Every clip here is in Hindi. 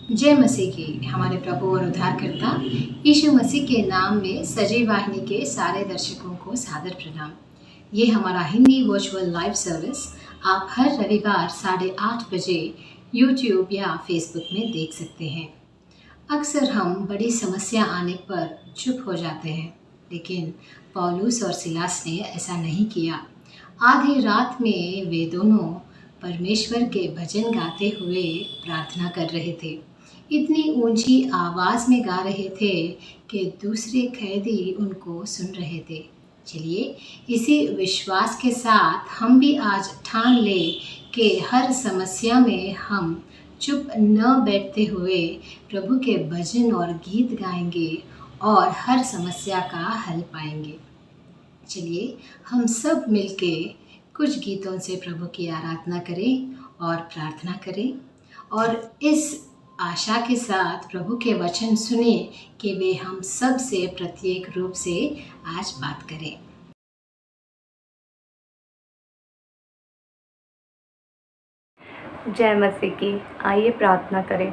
जय मसीह की। हमारे प्रभु और उद्धारकर्ता यीशु मसीह के नाम में सजीव वाहिनी के सारे दर्शकों को सादर प्रणाम। ये हमारा हिंदी वर्चुअल लाइव सर्विस आप हर रविवार 8:30 बजे यूट्यूब या फेसबुक में देख सकते हैं। अक्सर हम बड़ी समस्या आने पर चुप हो जाते हैं, लेकिन पौलुस और सिलास ने ऐसा नहीं किया। आधी रात में वे दोनों परमेश्वर के भजन गाते हुए प्रार्थना कर रहे थे। इतनी ऊंची आवाज़ में गा रहे थे कि दूसरे कैदी उनको सुन रहे थे। चलिए इसी विश्वास के साथ हम भी आज ठान लें कि हर समस्या में हम चुप न बैठते हुए प्रभु के भजन और गीत गाएंगे और हर समस्या का हल पाएंगे। चलिए हम सब मिलके कुछ गीतों से प्रभु की आराधना करें और प्रार्थना करें, और इस आशा के साथ प्रभु के वचन सुने कि वे हम सब से प्रत्येक रूप से आज बात करें। जय मसीह की। आइए प्रार्थना करें।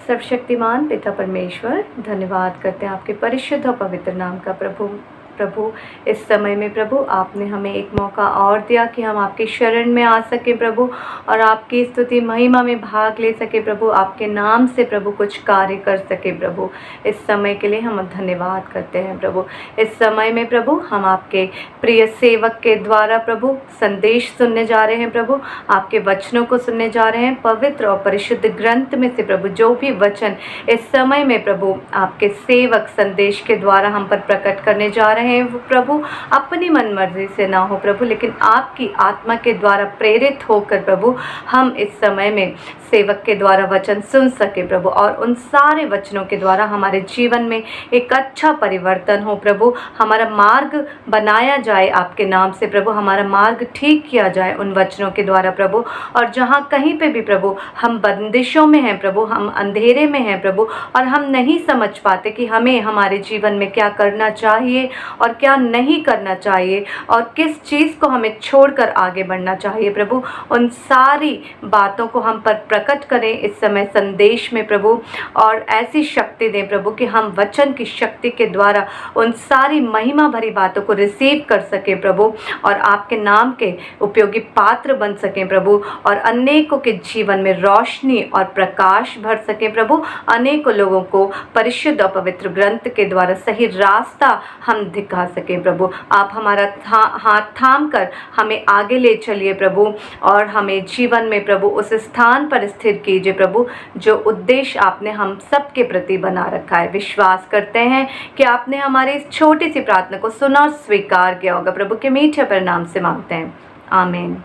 सर्वशक्तिमान पिता परमेश्वर, धन्यवाद करते हैं आपके परिशुद्ध और पवित्र नाम का। प्रभु इस समय में प्रभु आपने हमें एक मौका और दिया कि हम आपके शरण में आ सके प्रभु, और आपकी स्तुति महिमा में भाग ले सके प्रभु, आपके नाम से प्रभु कुछ कार्य कर सके प्रभु। इस समय के लिए हम धन्यवाद करते हैं प्रभु। इस समय में प्रभु हम आपके प्रिय सेवक के द्वारा प्रभु संदेश सुनने जा रहे हैं प्रभु, आपके वचनों को सुनने जा रहे हैं। पवित्र और परिशुद्ध ग्रंथ में से प्रभु जो भी वचन इस समय में प्रभु आपके सेवक संदेश के द्वारा हम पर प्रकट करने जा रहे हैं प्रभु, अपनी मन मर्जी से ना हो प्रभु, लेकिन आपकी आत्मा के द्वारा प्रेरित होकर प्रभु हम इस समय में सेवक के द्वारा वचन सुन सके प्रभु, और उन सारे वचनों के द्वारा हमारे जीवन में एक अच्छा परिवर्तन हो प्रभु। हमारा मार्ग बनाया जाए आपके नाम से प्रभु, हमारा मार्ग ठीक किया जाए उन वचनों के द्वारा प्रभु। और जहाँ कहीं पे भी प्रभु हम बंदिशों में हैं प्रभु, हम अंधेरे में हैं प्रभु, और हम नहीं समझ पाते कि हमें हमारे जीवन में क्या करना चाहिए और क्या नहीं करना चाहिए, और किस चीज़ को हमें छोड़कर आगे बढ़ना चाहिए प्रभु, उन सारी बातों को हम पर प्रकट करें इस समय संदेश में प्रभु, और ऐसी शक्ति दें प्रभु कि हम वचन की शक्ति के द्वारा उन सारी महिमा भरी बातों को रिसीव कर सकें प्रभु, और आपके नाम के उपयोगी पात्र बन सकें प्रभु, और अनेकों के जीवन में रोशनी और प्रकाश भर सकें प्रभु। अनेकों लोगों को परिशुद्ध और पवित्र ग्रंथ के द्वारा सही रास्ता हम दिखा सके प्रभु। आप हमारा हाथ थाम कर हमें आगे ले चलिए प्रभु, और हमें जीवन में प्रभु उस स्थान पर स्थिर कीजिए प्रभु जो उद्देश्य आपने हम सब के प्रति बना रखा है। विश्वास करते हैं कि आपने हमारी इस छोटी सी प्रार्थना को सुना और स्वीकार किया होगा प्रभु के मीठे परिणाम से मांगते हैं, आमीन।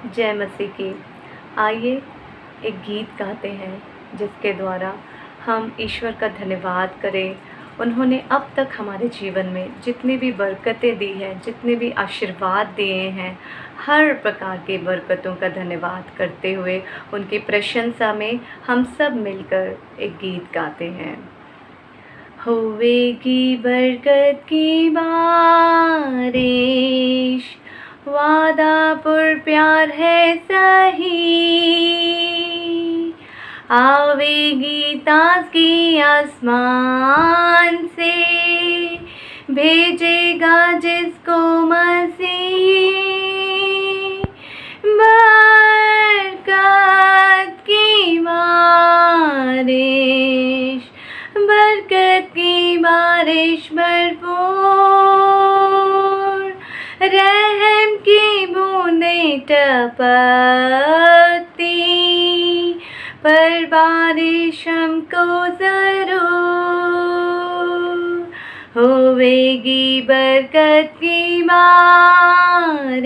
जय मसीह की। आइए एक गीत गाते हैं जिसके द्वारा हम ईश्वर का धन्यवाद करें। उन्होंने अब तक हमारे जीवन में जितनी भी बरकतें दी हैं, जितने भी आशीर्वाद दिए हैं, हर प्रकार की बरकतों का धन्यवाद करते हुए उनकी प्रशंसा में हम सब मिलकर एक गीत गाते हैं। होवेगी बरकत की बारिश, वादा पुर प्यार है सही, आवेगी ताज़गी आसमान से, भेजेगा जिसको मसीह। बरकत की बारिश, बरकत की बारिश भरपूर, रहम की बूंदें टपकती, पर बारिश हमको जरूर। होवेगी बरकत की बारिश,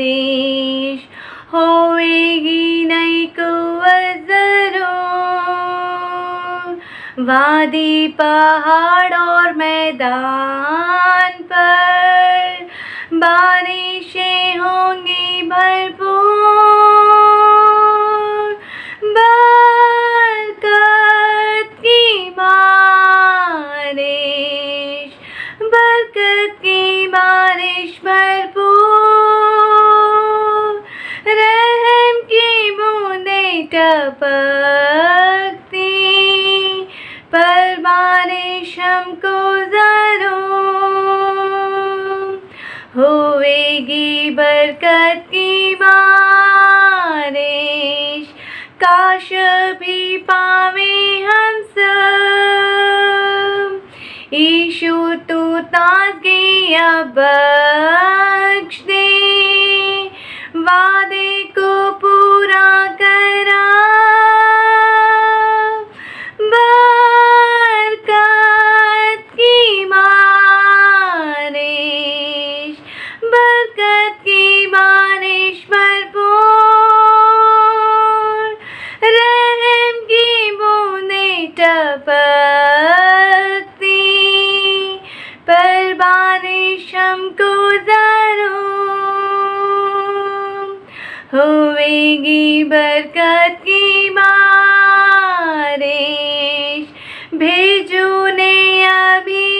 होवेगी नई कुव्वत जरूर, वादी पहाड़ और मैदान पर बारिशें होंगी भरपूर। बरकत की बारिश, बरकत की बारिश भरपूर, रहम की बूंदें टपकती, पर बारिश हमको जरूर होएगी बरकत की बारिश। काश भी पावे हम सब यीशु तू ताज़गी अब बख्श दे, वादे को पूरा करा, बरकत की बारिश, बरकत की बारिश भरपूर, रहम की बूंदें टपकती, पर बारिश हमको जरूर होएगी बरकत की बारिश। भेजो ने अभी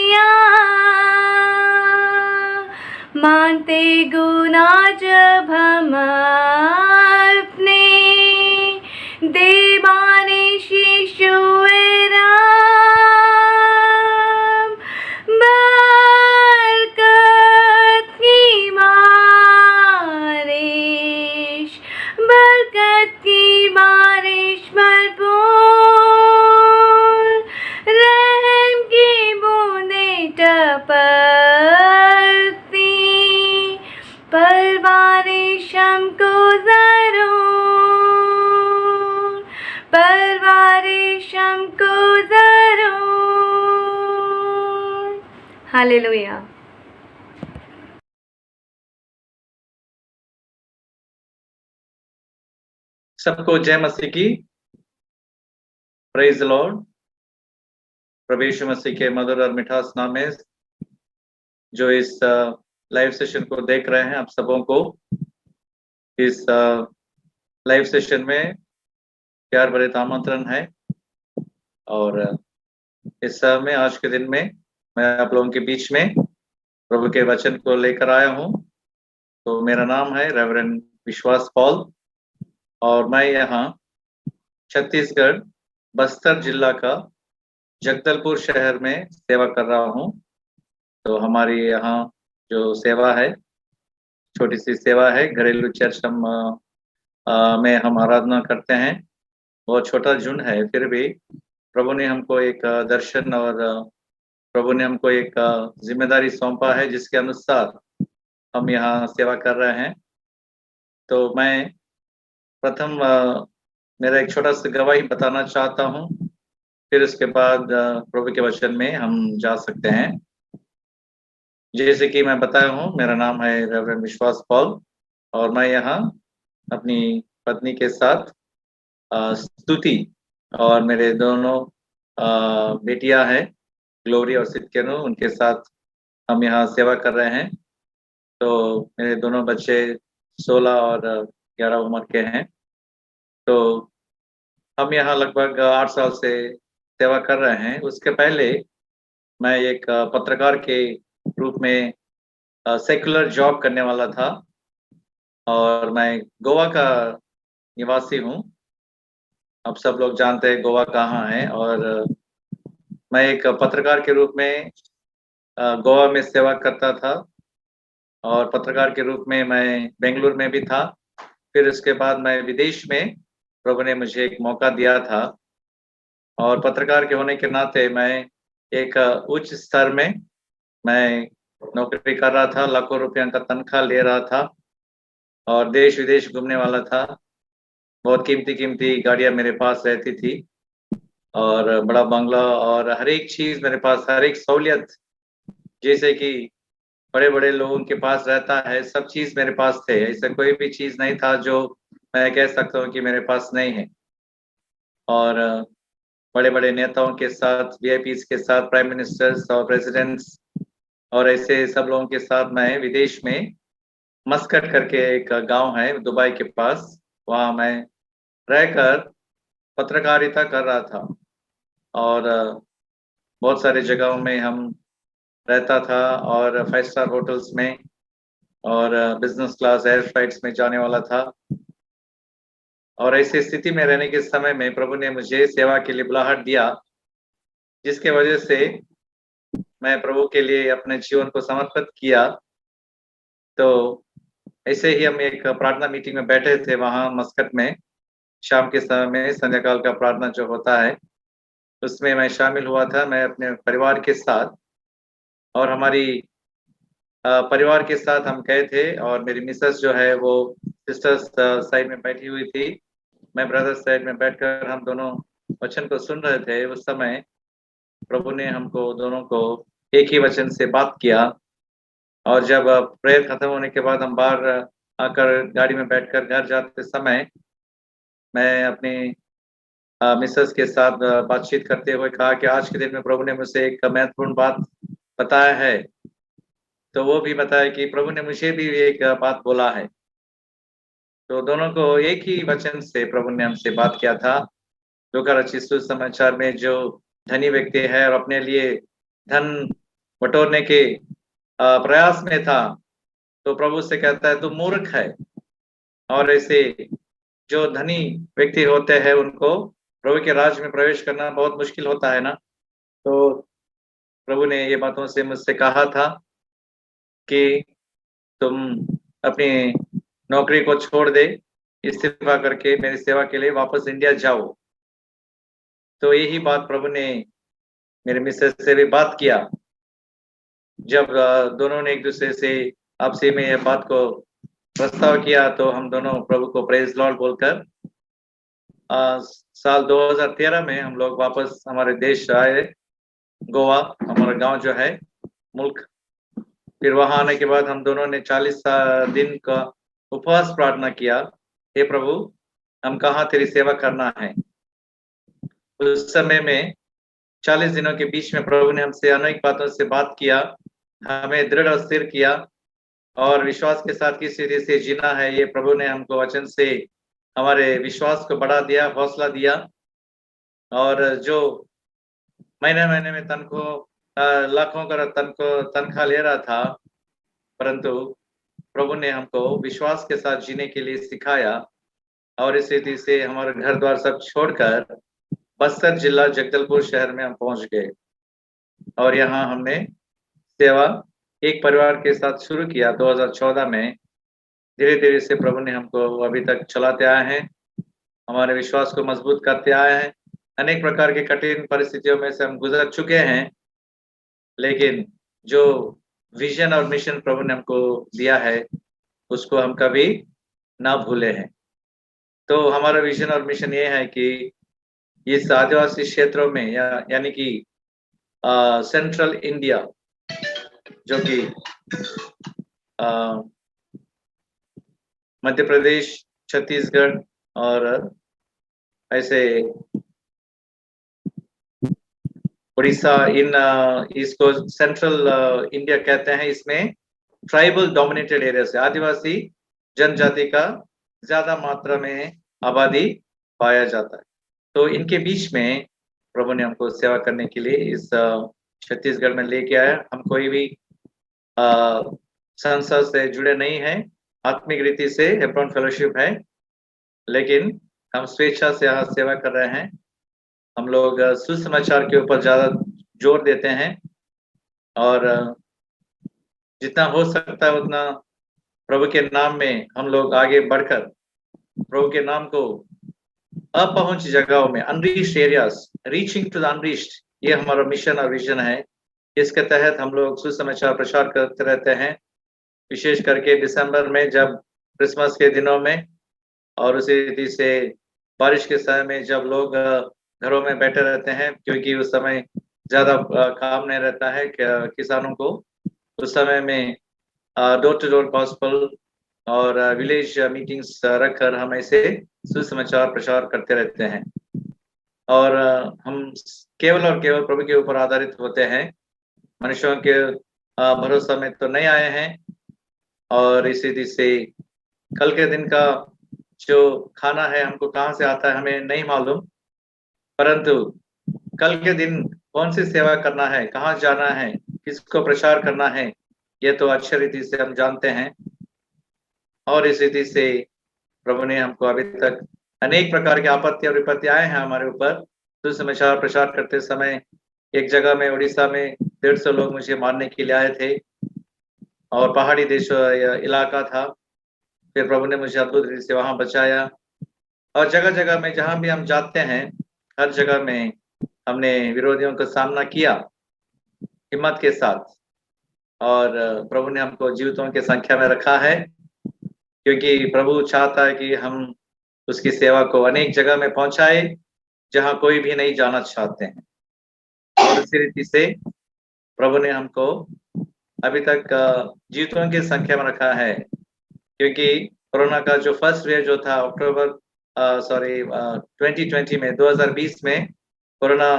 मानते गुना जब हम अपने, दे बारिश यीशु राम, बरकत की बारिश, बरकत की बारिश भरपूर, रहम की बूंदें टपकती, पर बारिश हमको जरूर, पर बारिश हमको जरूर। हालेलुया। सबको जय मसीह की। Praise the lord. प्रभु यीशु मसीह के मधुर और मिठास नाम में जो इस लाइव सेशन को देख रहे हैं, आप सबों को इस लाइव सेशन में प्यार भरे आमंत्रण है। और इस समय आज के दिन में मैं आप लोगों के बीच में प्रभु के वचन को लेकर आया हूं। तो मेरा नाम है रेवरेंड विश्वास पॉल और मैं यहाँ छत्तीसगढ़ बस्तर जिला का जगदलपुर शहर में सेवा कर रहा हूँ। तो हमारी यहाँ जो सेवा है, छोटी सी सेवा है, घरेलू चर्च में हम आराधना करते हैं। बहुत छोटा झुंड है, फिर भी प्रभु ने हमको एक दर्शन और प्रभु ने हमको एक जिम्मेदारी सौंपा है, जिसके अनुसार हम यहाँ सेवा कर रहे हैं। तो मैं प्रथम मेरा एक छोटा सा गवाही बताना चाहता हूँ, फिर उसके बाद प्रभु के वचन में हम जा सकते हैं। जैसे कि मैं बताया हूँ, मेरा नाम है रेवरेंड विश्वास पॉल और मैं यहाँ अपनी पत्नी के साथ स्तुति और मेरे दोनों बेटियां हैं, ग्लोरी और सितकेनो, उनके साथ हम यहाँ सेवा कर रहे हैं। तो मेरे दोनों बच्चे 16 और 11 उम्र के हैं। तो हम यहाँ लगभग 8 साल से सेवा कर रहे हैं। उसके पहले मैं एक पत्रकार के रूप में सेकुलर जॉब करने वाला था और मैं गोवा का निवासी हूँ। अब सब लोग जानते हैं गोवा कहाँ है। और मैं एक पत्रकार के रूप में गोवा में सेवा करता था और पत्रकार के रूप में मैं बेंगलुरु में भी था। फिर उसके बाद मैं विदेश में, प्रभु ने मुझे एक मौका दिया था और पत्रकार के होने के नाते मैं एक उच्च स्तर में मैं नौकरी कर रहा था, लाखों रुपया का तनख्वाह ले रहा था और देश विदेश घूमने वाला था। बहुत कीमती गाड़ियां मेरे पास रहती थी और बड़ा बंगला और हर एक चीज मेरे पास, हर एक सहूलियत जैसे कि बड़े बड़े लोगों के पास रहता है, सब चीज मेरे पास थे। ऐसा कोई भी चीज नहीं था जो मैं कह सकता हूँ कि मेरे पास नहीं है। और बड़े बड़े नेताओं के साथ, वीआईपीज के साथ, प्राइम मिनिस्टर्स और प्रेसिडेंट्स और ऐसे सब लोगों के साथ मैं विदेश में मस्कट करके एक गांव है दुबई के पास, वहाँ मैं रहकर पत्रकारिता कर रहा था। और बहुत सारे जगहों में हम रहता था और 5 स्टार होटल्स में और बिजनेस क्लास एयर फ्लाइट्स में जाने वाला था। और ऐसी स्थिति में रहने के समय में प्रभु ने मुझे सेवा के लिए बुलाहट दिया, जिसके वजह से मैं प्रभु के लिए अपने जीवन को समर्पित किया। तो ऐसे ही हम एक प्रार्थना मीटिंग में बैठे थे वहाँ मस्कट में, शाम के समय में संध्या काल का प्रार्थना जो होता है उसमें मैं शामिल हुआ था, मैं अपने परिवार के साथ। और हमारी परिवार के साथ हम गए थे और मेरी मिसेस जो है वो सिस्टर्स साइड में बैठी हुई थी, मैं ब्रदर्स साइड में बैठकर हम दोनों वचन को सुन रहे थे। उस समय प्रभु ने हमको दोनों को एक ही वचन से बात किया। और जब प्रेयर खत्म होने के बाद हम बाहर आकर गाड़ी में बैठकर घर जाते समय मैं अपनी मिसेस के साथ बातचीत करते हुए कहा कि आज के दिन में प्रभु ने मुझसे एक महत्वपूर्ण बात बताया है। तो वो भी बताया कि प्रभु ने मुझे भी एक बात बोला है। तो दोनों को एक ही वचन से प्रभु ने हमसे बात किया था। लूका रचित सुसमाचार में जो धनी व्यक्ति है और अपने लिए धन बटोरने के प्रयास में था, तो प्रभु से कहता है तू मूर्ख है। और ऐसे जो धनी व्यक्ति होते हैं उनको प्रभु के राज में प्रवेश करना बहुत मुश्किल होता है ना। तो प्रभु ने ये बातों से मुझसे कहा था कि तुम अपनी नौकरी को छोड़ दे, इस्तीफा करके मेरी सेवा के लिए वापस इंडिया जाओ। तो यही बात प्रभु ने मेरे मिसेस से भी बात किया। जब दोनों ने एक दूसरे से आपसी में यह बात को प्रस्ताव किया तो हम दोनों प्रभु को प्रेज लॉर्ड बोलकर साल 2013 में हम लोग वापस हमारे देश आए, गोवा हमारा गांव जो है मुल्क। फिर वहां आने के बाद हम दोनों ने 40 दिन का उपवास प्रार्थना किया, हे प्रभु हम कहाँ तेरी सेवा करना है। उस समय में 40 दिनों के बीच में प्रभु ने हमसे अनेक बातों से बात किया, हमें दृढ़ और स्थिर किया और विश्वास के साथ किस रीति से जीना है ये प्रभु ने हमको वचन से हमारे विश्वास को बढ़ा दिया, हौसला दिया। और जो महीने महीने में लाखों का तनख्वाह ले रहा था, परंतु प्रभु ने हमको विश्वास के साथ जीने के लिए सिखाया। और इस रीति से हमारे घर द्वार सब छोड़कर बस्तर जिला जगदलपुर शहर में हम पहुंच गए और यहाँ हमने सेवा एक परिवार के साथ शुरू किया 2014 में। धीरे धीरे से प्रभु ने हमको अभी तक चलाते आए हैं, हमारे विश्वास को मजबूत करते आए हैं। अनेक प्रकार के कठिन परिस्थितियों में से हम गुजर चुके हैं, लेकिन जो विजन और मिशन प्रभु ने हमको दिया है उसको हम कभी ना भूले हैं। तो हमारा विजन और मिशन ये है कि इस आदिवासी क्षेत्रों में यानी कि सेंट्रल इंडिया जो कि मध्य प्रदेश, छत्तीसगढ़ और ऐसे उड़ीसा, इन इसको सेंट्रल इंडिया कहते हैं। इसमें ट्राइबल डोमिनेटेड एरिया से आदिवासी जनजाति का ज्यादा मात्रा में आबादी पाया जाता है। तो इनके बीच में प्रभु ने हमको सेवा करने के लिए इस छत्तीसगढ़ में लेके आया। हम कोई भी संस्था से जुड़े नहीं हैं, आत्मिक रीति से हेब्रोन फेलोशिप है, लेकिन हम स्वेच्छा से यहाँ सेवा कर रहे हैं। हम लोग सुसमाचार के ऊपर ज्यादा जोर देते हैं और जितना हो सकता है उतना प्रभु के नाम में हम लोग आगे बढ़कर प्रभु के नाम को अपहुंच जगहों में, unreached areas, reaching to the unreached, ये हमारा मिशन और विजन है। इसके तहत हम लोग सुसमाचार प्रचार करते रहते हैं, विशेष करके दिसंबर में जब क्रिसमस के दिनों में, और उसी रीति से बारिश के समय में जब लोग घरों में बैठे रहते हैं क्योंकि उस समय ज्यादा काम नहीं रहता है किसानों को। उस समय में डोर टू डोर गॉस्पेल और विलेज मीटिंग्स रखकर हम ऐसे सुसमाचार प्रचार करते रहते हैं। और हम केवल और केवल प्रभु के ऊपर आधारित होते हैं, मनुष्यों के भरोसा में तो नहीं आए हैं। और इसी रीति से कल के दिन का जो खाना है हमको कहाँ से आता है हमें नहीं मालूम, परंतु कल के दिन कौन सी सेवा करना है, कहाँ जाना है, किसको प्रचार करना है, ये तो अच्छी रीति से हम जानते हैं। और इस रीति से प्रभु ने हमको अभी तक अनेक प्रकार की आपत्ति और विपत्ति आए हैं हमारे ऊपर। सुसमाचार प्रचार करते समय एक जगह में उड़ीसा में 150 लोग मुझे मारने के लिए आए थे और पहाड़ी देश इलाका था। फिर प्रभु ने मुझे अद्भुत रीति से वहां बचाया और जगह जगह में जहां भी हम जाते हैं हर जगह में हमने विरोधियों का सामना किया हिम्मत के साथ। और प्रभु ने हमको जीवितों की संख्या में रखा है, क्योंकि प्रभु चाहता है कि हम उसकी सेवा को अनेक जगह में पहुंचाए जहां कोई भी नहीं जाना चाहते हैं। और इसी रीति से प्रभु ने हमको अभी तक जीवितों की संख्या में रखा है, क्योंकि कोरोना का जो फर्स्ट वेव जो था अक्टूबर 2020 में 2020 में कोरोना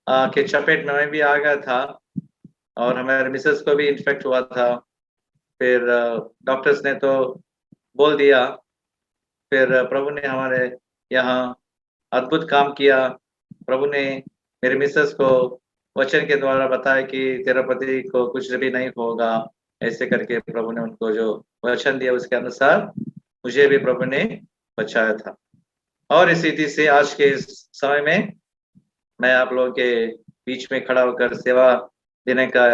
के चपेट में मैं भी आ गया था और हमारे मिसेस को भी इन्फेक्ट हुआ था। फिर डॉक्टर्स ने तो बोल दिया, फिर प्रभु ने हमारे यहाँ अद्भुत काम किया। प्रभु ने मेरे मिसेस को वचन के द्वारा बताया कि तेरा पति को कुछ भी नहीं होगा, ऐसे करके प्रभु ने उनको जो वचन दिया उसके अनुसार मुझे भी प्रभु ने बचाया था। और इसी रीति से आज के इस समय में मैं आप लोगों के बीच में खड़ा होकर सेवा देने का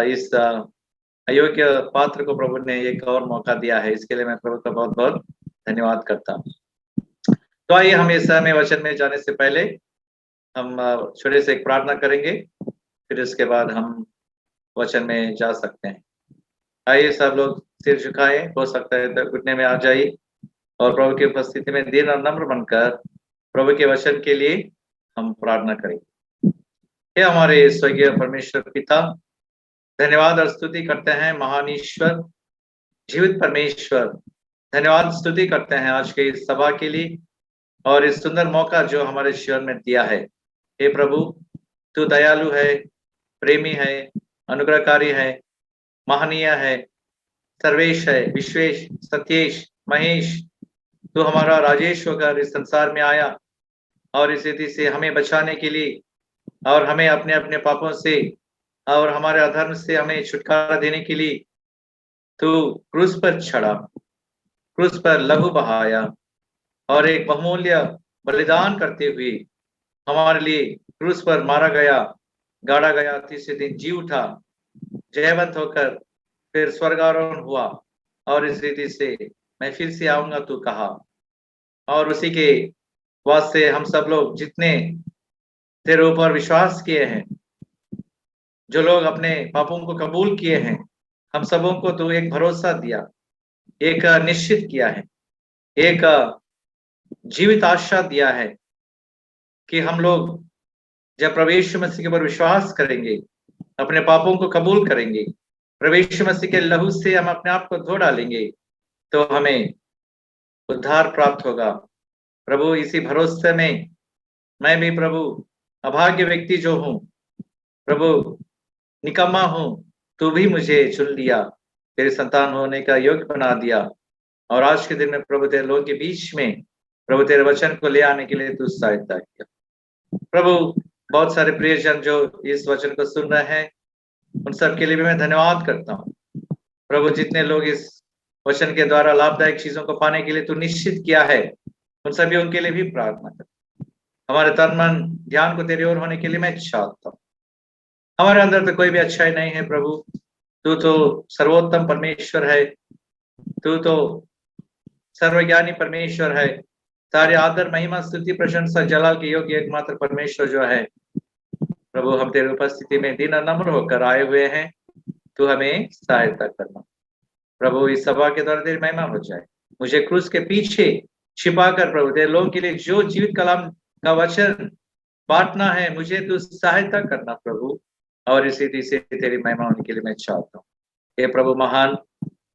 इस अयोग्य पात्र को प्रभु ने एक और मौका दिया है, इसके लिए मैं प्रभु का बहुत बहुत धन्यवाद करता हूँ। तो आइए हम इस समय वचन में जाने से पहले हम छोटे से एक प्रार्थना करेंगे, फिर इसके बाद हम वचन में जा सकते हैं। आइए सब लोग सिर झुकाएं, हो सकता है तो घुटने में आ जाइए और प्रभु की उपस्थिति में दीन और नम्र बनकर प्रभु के वचन के लिए हम प्रार्थना करेंगे। हे हमारे स्वर्गीय परमेश्वर पिता, धन्यवाद और स्तुति करते हैं महान ईश्वर जीवित परमेश्वर। धन्यवाद स्तुति करते हैं आज के इस सभा के लिए और इस सुंदर मौका जो हमारे जीवन में दिया है। हे प्रभु, तू दयालु है, प्रेमी है, अनुग्रहकारी है, महनीय है, सर्वेश है, विश्वेश, सत्येश, महेश। तू हमारा राजेश होकर इस संसार में आया और इस रीति से हमें बचाने के लिए और हमें अपने अपने पापों से और हमारे अधर्म से हमें छुटकारा देने के लिए तू क्रूस पर चढ़ा, क्रूस पर लहू बहाया और एक बहुमूल्य बलिदान करते हुए हमारे लिए क्रूस पर मारा गया, गाड़ा गया, तीसरे दिन जी उठा, जयवंत होकर फिर स्वर्गारोहण हुआ और इस रीति से मैं फिर से आऊंगा तू कहा। और उसी के वास्ते हम सब लोग जितने तेरे ऊपर विश्वास किए हैं, जो लोग अपने पापों को कबूल किए हैं, हम सबों को तू एक भरोसा दिया, एक निश्चित किया है, एक जीवित आशा दिया है कि हम लोग जब प्रभु यीशु मसीह के ऊपर विश्वास करेंगे, अपने पापों को कबूल करेंगे, प्रभु यीशु मसीह के लहू से हम अपने आप को धो डालेंगे, तो हमें उद्धार प्राप्त होगा। प्रभु इसी भरोसे में मैं भी प्रभु अभाग्य व्यक्ति जो हूँ, प्रभु निकम्मा हूँ, तू भी मुझे चुन लिया, तेरे संतान होने का योग्य बना दिया। और आज के दिन में प्रभु तेरे लोगों के बीच में प्रभु तेरे वचन को ले आने के लिए तू सहायता किया। प्रभु बहुत सारे प्रियजन जो इस वचन को सुन रहे हैं, उन सब के लिए भी मैं धन्यवाद करता हूँ। प्रभु जितने लोग इस वचन के द्वारा लाभदायक चीजों को पाने के लिए तू निश्चित किया है, उन सभी उनके लिए भी प्रार्थना करता हूँ। हमारे तन मन ध्यान को तेरी ओर होने के लिए मैं चाहता हूँ। हमारे अंदर तो कोई भी अच्छाई नहीं है प्रभु, तू तो सर्वोत्तम परमेश्वर है, तू तो सर्वज्ञानी परमेश्वर है, सारे आदर महिमा स्तुति प्रशंसा जलाल के योग्य एकमात्र परमेश्वर जो है। प्रभु हम तेरी उपस्थिति में दीन नम्र होकर आए हुए हैं, तू हमें सहायता करना। प्रभु इस सभा के द्वारा तेरी महिमा हो जाए, मुझे क्रूस के पीछे छिपा कर प्रभु तेरे लोगों के लिए जो जीवित कलाम का वचन बांटना है, मुझे तू सहायता करना प्रभु। और इसी रीति से तेरी महिमा होने के लिए मैं चाहता हूँ। हे प्रभु महान,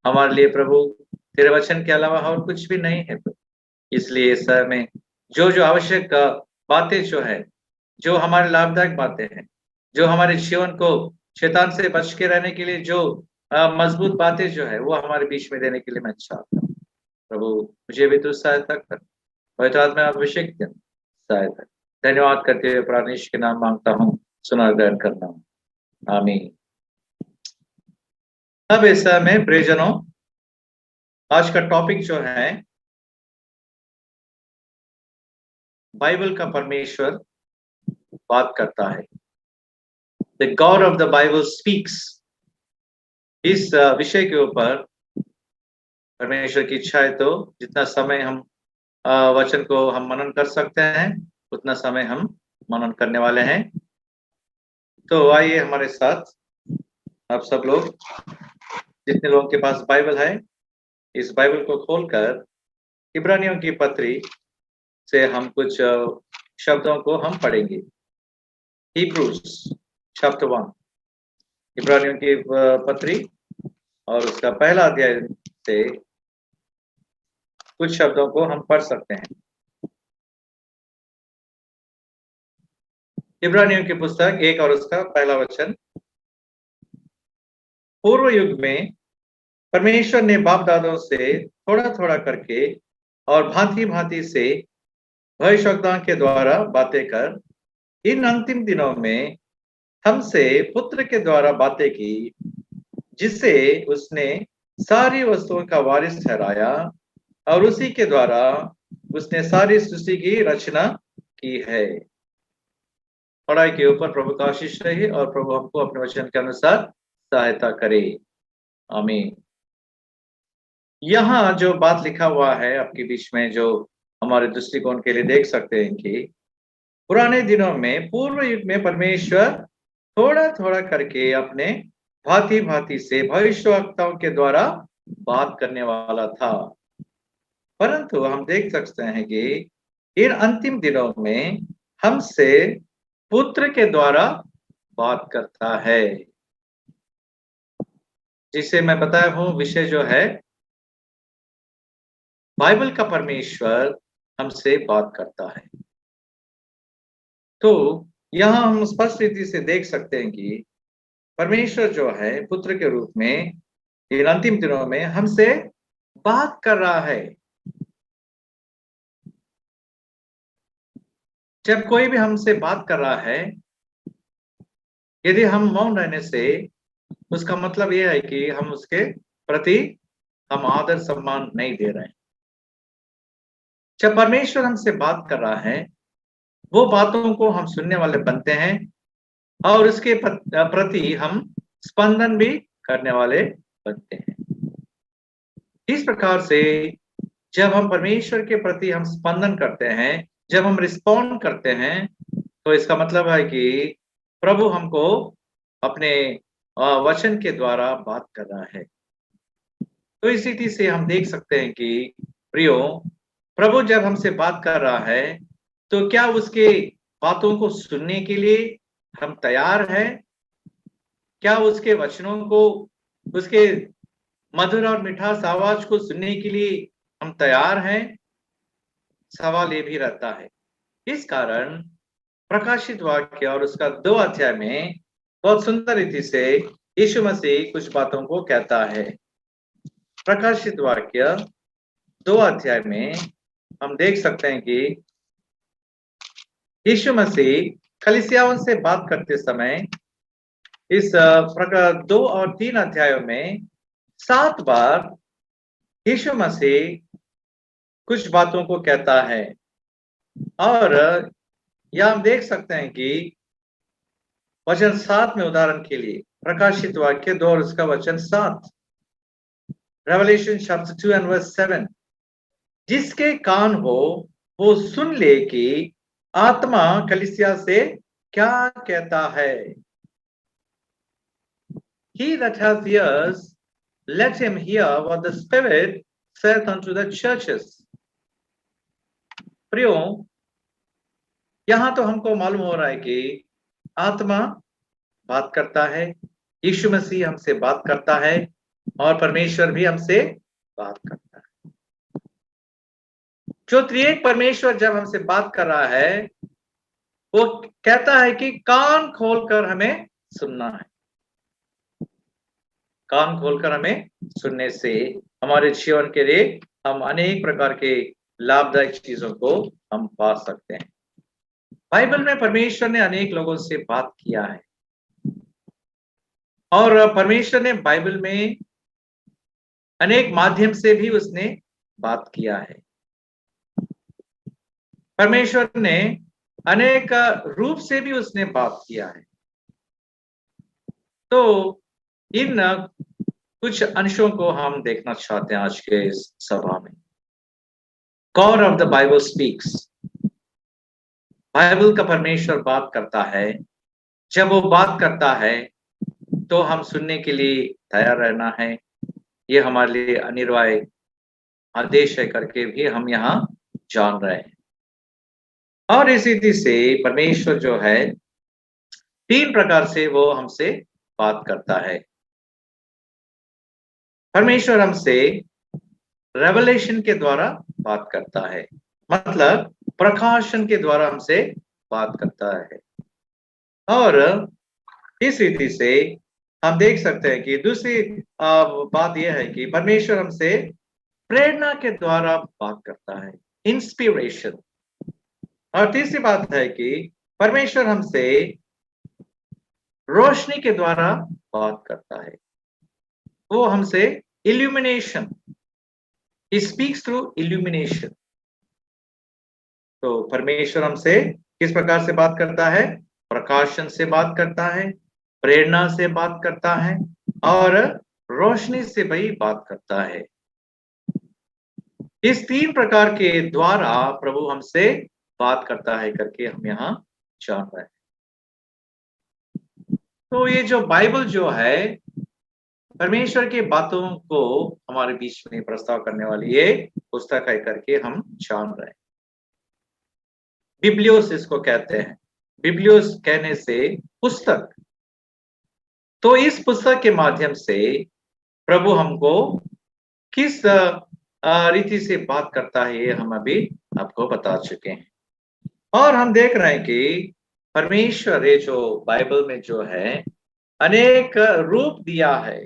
हमारे लिए प्रभु तेरे वचन के अलावा और कुछ भी नहीं है प्रभु। इसलिए इस समय में जो जो आवश्यक बातें जो है, जो हमारे लाभदायक बातें हैं, जो हमारे जीवन को शैतान से बच के रहने के लिए जो मजबूत बातें जो है, वो हमारे बीच में देने के लिए मैं चाहता हूँ प्रभु। मुझे भी तू सहायता कर, पवित्र आत्मा अभिषेक कर, सहायता। धन्यवाद करते हुए प्राणेश के नाम मांगता हूँ, सुना ग्रहण करना हूँ, आमीन। अब इस समय प्रियजनों, आज का टॉपिक जो है बाइबल का परमेश्वर बात करता है। The God of the Bible speaks. इस विषय के ऊपर परमेश्वर की इच्छा है तो जितना समय हम वचन को हम मनन कर सकते हैं उतना समय हम मनन करने वाले हैं। तो आइए हमारे साथ आप सब लोग, जितने लोगों के पास बाइबल है, इस बाइबल को खोलकर इब्रानियों की पत्री से हम कुछ शब्दों को हम पढ़ेंगे। हिब्रूज चैप्टर 1, इब्रानियों की पत्री और उसका पहला अध्याय से कुछ शब्दों को हम पढ़ सकते हैं। इब्रानियों की पुस्तक 1 और उसका पहला वचन। पूर्व युग में परमेश्वर ने बाप दादों से थोड़ा थोड़ा करके और भांति भांति से भविष्यवक्ताओं के द्वारा बातें कर इन अंतिम दिनों में हमसे पुत्र के द्वारा बातें की, जिससे उसने सारी वस्तुओं का वारिस ठहराया और उसी के द्वारा उसने सारी सृष्टि की रचना की है। पढ़ाई के ऊपर प्रभु का आशीष रहे और प्रभु हमको अपने वचन के अनुसार सहायता करे। आमीन। यहाँ जो बात लिखा हुआ है आपके बीच में, जो हमारे दृष्टिकोण के लिए देख सकते हैं कि पुराने दिनों में, पूर्व युग में परमेश्वर थोड़ा थोड़ा करके अपने भांति भांति से भविष्यवक्ताओं के द्वारा बात करने वाला था। परंतु हम देख सकते हैं कि इन अंतिम दिनों में हमसे पुत्र के द्वारा बात करता है, जिसे मैं बताया हूं विषय जो है बाइबल का परमेश्वर हमसे बात करता है। तो यहां हम स्पष्ट रीति से देख सकते हैं कि परमेश्वर जो है पुत्र के रूप में इन अंतिम दिनों में हमसे बात कर रहा है। जब कोई भी हमसे बात कर रहा है, यदि हम मौन रहने से उसका मतलब यह है कि हम उसके प्रति हम आदर सम्मान नहीं दे रहे हैं। जब परमेश्वर हमसे बात कर रहा है, वो बातों को हम सुनने वाले बनते हैं और उसके प्रति हम स्पंदन भी करने वाले बनते हैं। इस प्रकार से जब हम परमेश्वर के प्रति हम स्पंदन करते हैं, जब हम रिस्पॉन्ड करते हैं, तो इसका मतलब है कि प्रभु हमको अपने वचन के द्वारा बात कर रहा है। तो इस रीति से हम देख सकते हैं कि प्रियो, प्रभु जब हमसे बात कर रहा है तो क्या उसके बातों को सुनने के लिए हम तैयार हैं? क्या उसके वचनों को, उसके मधुर और मिठास आवाज को सुनने के लिए हम तैयार हैं? सवाल ये भी रहता है। इस कारण प्रकाशित वाक्य और उसका 2 अध्याय में बहुत सुंदर रीति से यीशु मसीह कुछ बातों को कहता है। प्रकाशित वाक्य 2 अध्याय में हम देख सकते हैं कि यीशु मसीह कलीसियाओं से बात करते समय इस 2 और 3 अध्यायों में 7 बार यीशु मसीह कुछ बातों को कहता है। और यह हम देख सकते हैं कि वचन 7 में, उदाहरण के लिए प्रकाशित वाक्य 2 और उसका वचन 7, रेवलेशन चैप्टर 2 एंड वर्स 7, जिसके कान हो वो सुन ले कि आत्मा कलीसिया से क्या कहता है। He that hath ears, let him hear what the Spirit saith unto the churches. प्रियो, यहां तो हमको मालूम हो रहा है कि आत्मा बात करता है, यीशु मसीह हमसे बात करता है और परमेश्वर भी हमसे बात करता है। जो त्रिएक परमेश्वर जब हमसे बात कर रहा है, वो कहता है कि कान खोलकर हमें सुनना है। कान खोलकर हमें सुनने से हमारे जीवन के लिए हम अनेक प्रकार के लाभदायक चीजों को हम पा सकते हैं। बाइबल में परमेश्वर ने अनेक लोगों से बात किया है और परमेश्वर ने बाइबल में अनेक माध्यम से भी उसने बात किया है। परमेश्वर ने अनेक रूप से भी उसने बात किया है। तो इन कुछ अंशों को हम देखना चाहते हैं आज के इस सभा में। God of the Bible speaks, Bible का परमेश्वर बात करता है। जब वो बात करता है तो हम सुनने के लिए तैयार रहना है। ये हमारे लिए अनिवार्य आदेश है करके भी हम यहाँ जान रहे हैं। और इसी रीति से परमेश्वर जो है 3 प्रकार से वो हमसे बात करता है। परमेश्वर हमसे रेवलेशन के द्वारा बात करता है, मतलब प्रकाशन के द्वारा हमसे बात करता है। और इस रीति से हम देख सकते हैं कि दूसरी बात यह है कि परमेश्वर हमसे प्रेरणा के द्वारा बात करता है, इंस्पिरेशन। और तीसरी बात है कि परमेश्वर हमसे रोशनी के द्वारा बात करता है, वो हमसे illumination, he speaks through illumination. तो परमेश्वर हमसे किस प्रकार से बात करता है? प्रकाशन से बात करता है, प्रेरणा से बात करता है और रोशनी से भी बात करता है। इस 3 प्रकार के द्वारा प्रभु हमसे बात करता है करके हम यहाँ जान रहे हैं। तो ये जो बाइबल जो है परमेश्वर की बातों को हमारे बीच में प्रस्ताव करने वाली ये पुस्तक है करके हम जान रहे हैं। बिब्लियोस इसको कहते हैं। बिब्लियोस कहने से पुस्तक। तो इस पुस्तक के माध्यम से प्रभु हमको किस रीति से बात करता है ये हम अभी आपको बता चुके हैं। और हम देख रहे हैं कि परमेश्वर ये जो बाइबल में जो है अनेक रूप दिया है,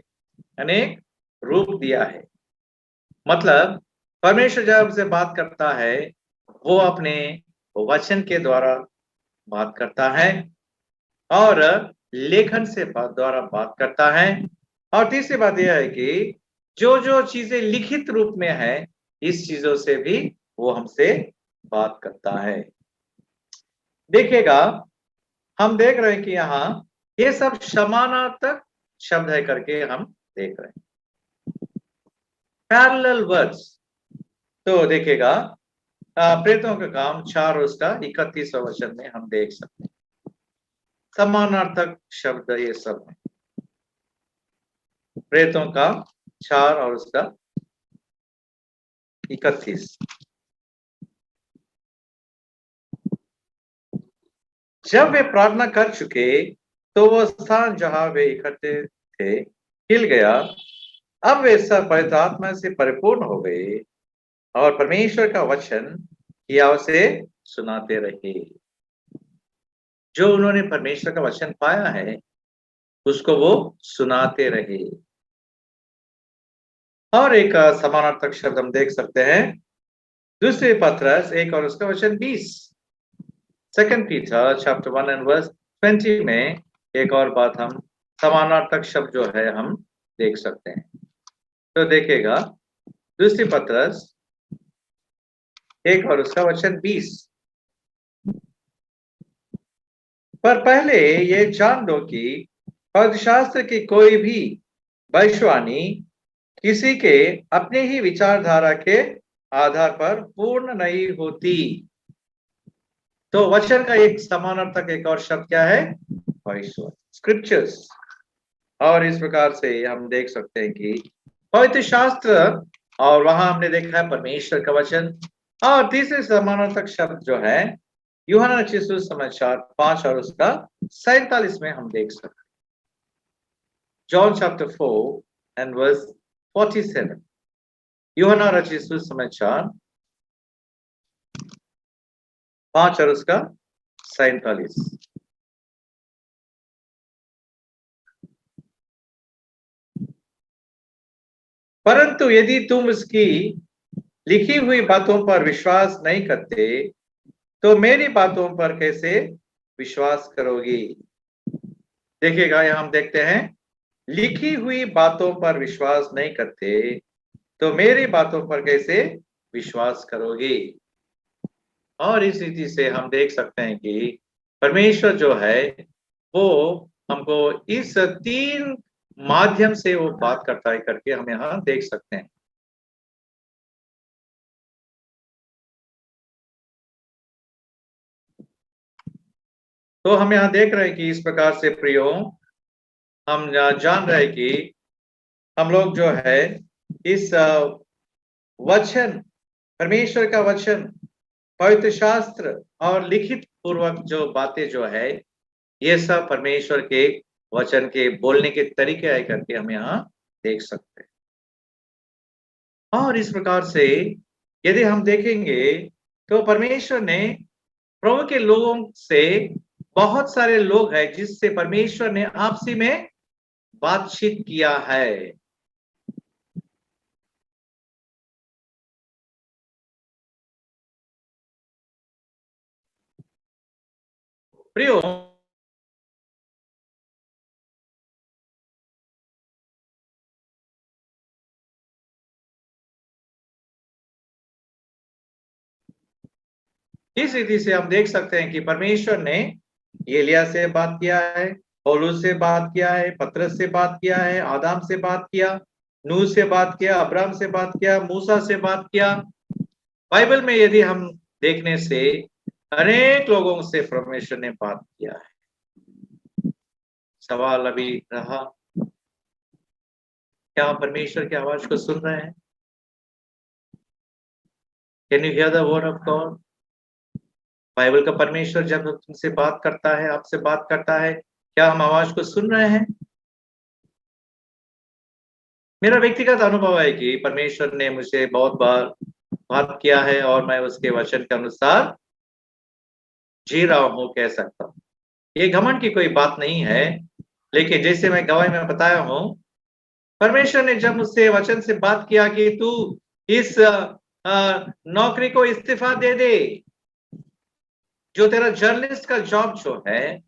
अनेक रूप दिया है। मतलब परमेश्वर जब हमसे बात करता है वो अपने वचन के द्वारा बात करता है और लेखन से द्वारा बात करता है। और तीसरी बात यह है कि जो जो चीजें लिखित रूप में है इस चीजों से भी वो हमसे बात करता है। देखिएगा, हम देख रहे हैं कि यहाँ ये सब समानार्थक शब्द है करके हम देख रहे हैं, पैरेलल वर्ड्स। तो देखिएगा प्रेतों का काम 4 उसका 31वां वचन में हम देख सकते हैं समानार्थक शब्द ये सब है। प्रेतों का 4 और उसका 31। जब वे प्रार्थना कर चुके तो वो स्थान जहां वे इकट्ठे थे हिल गया। अब वे सब पवित्र आत्मा से परिपूर्ण हो गए और परमेश्वर का वचन हियाव से सुनाते रहे। जो उन्होंने परमेश्वर का वचन पाया है उसको वो सुनाते रहे। और एक समानार्थक शब्द हम देख सकते हैं दूसरे पत्रस 1 और उसका वचन 20। 2 पीटर चैप्टर 1 एंड वर्स 20 में एक और बात हम समानार्थक शब्द जो है हम देख सकते हैं। तो देखिएगा दूसरी पत्रस 1 और उसका वचन 20। पर पहले ये जान लो कि पवित्र शास्त्र की कोई भी भविष्यवाणी किसी के अपने ही विचारधारा के आधार पर पूर्ण नहीं होती। तो वचन का एक समानार्थक एक और शब्द क्या है? भविष्यवाणी, स्क्रिप्चर्स। और इस प्रकार से हम देख सकते हैं कि पवित्र शास्त्र और वहां हमने देखा है परमेश्वर का वचन। और तीसरे समानार्थक शब्द जो है यूहन्ना रचित सुसमाचार 5 और उसका 47 में हम देख सकते हैं। John chapter 4 and verse 47। यूहन्ना रचित सुसमाचार 5 और उसका 47। परंतु यदि तुम उसकी लिखी हुई बातों पर विश्वास नहीं करते तो मेरी बातों पर कैसे विश्वास करोगी? देखिएगा यहां हम देखते हैं लिखी हुई बातों पर विश्वास नहीं करते तो मेरी बातों पर कैसे विश्वास करोगी? और इस रीति से हम देख सकते हैं कि परमेश्वर जो है वो हमको इस 3 माध्यम से वो बात करता है करके हम यहाँ देख सकते हैं। तो हम यहाँ देख रहे हैं कि इस प्रकार से प्रियो हम जान रहे हैं कि हम लोग जो है इस वचन, परमेश्वर का वचन, पवित्र शास्त्र और लिखित पूर्वक जो बातें जो है ये सब परमेश्वर के वचन के बोलने के तरीके है करके हम यहाँ देख सकते हैं। और इस प्रकार से यदि हम देखेंगे तो परमेश्वर ने प्रभु के लोगों से, बहुत सारे लोग हैं जिससे परमेश्वर ने आपसी में बातचीत किया है। प्रियो, इस रीति से हम देख सकते हैं कि परमेश्वर ने एलिया से बात किया है, पौलुस से बात किया है, पतरस से बात किया है, आदम से बात किया, नूह से बात किया, अब्राहम से बात किया, मूसा से बात किया। बाइबल में यदि हम देखने से अनेक लोगों से परमेश्वर ने बात किया है। सवाल अभी रहा, क्या आप परमेश्वर की आवाज को सुन रहे हैं? Can you here the word of God? Bible का परमेश्वर जब तुमसे बात करता है, आपसे बात करता है, क्या हम आवाज को सुन रहे हैं? मेरा व्यक्तिगत अनुभव है कि परमेश्वर ने मुझे बहुत बार बात किया है और मैं उसके वचन के अनुसार जी रहा हूं, कह सकता हूं। ये घमंड की कोई बात नहीं है, लेकिन जैसे मैं गवाही में बताया हूं, परमेश्वर ने जब मुझसे वचन से बात किया कि तू इस नौकरी को इस्तीफा दे दे, जो तेरा जर्नलिस्ट का जॉब जो है,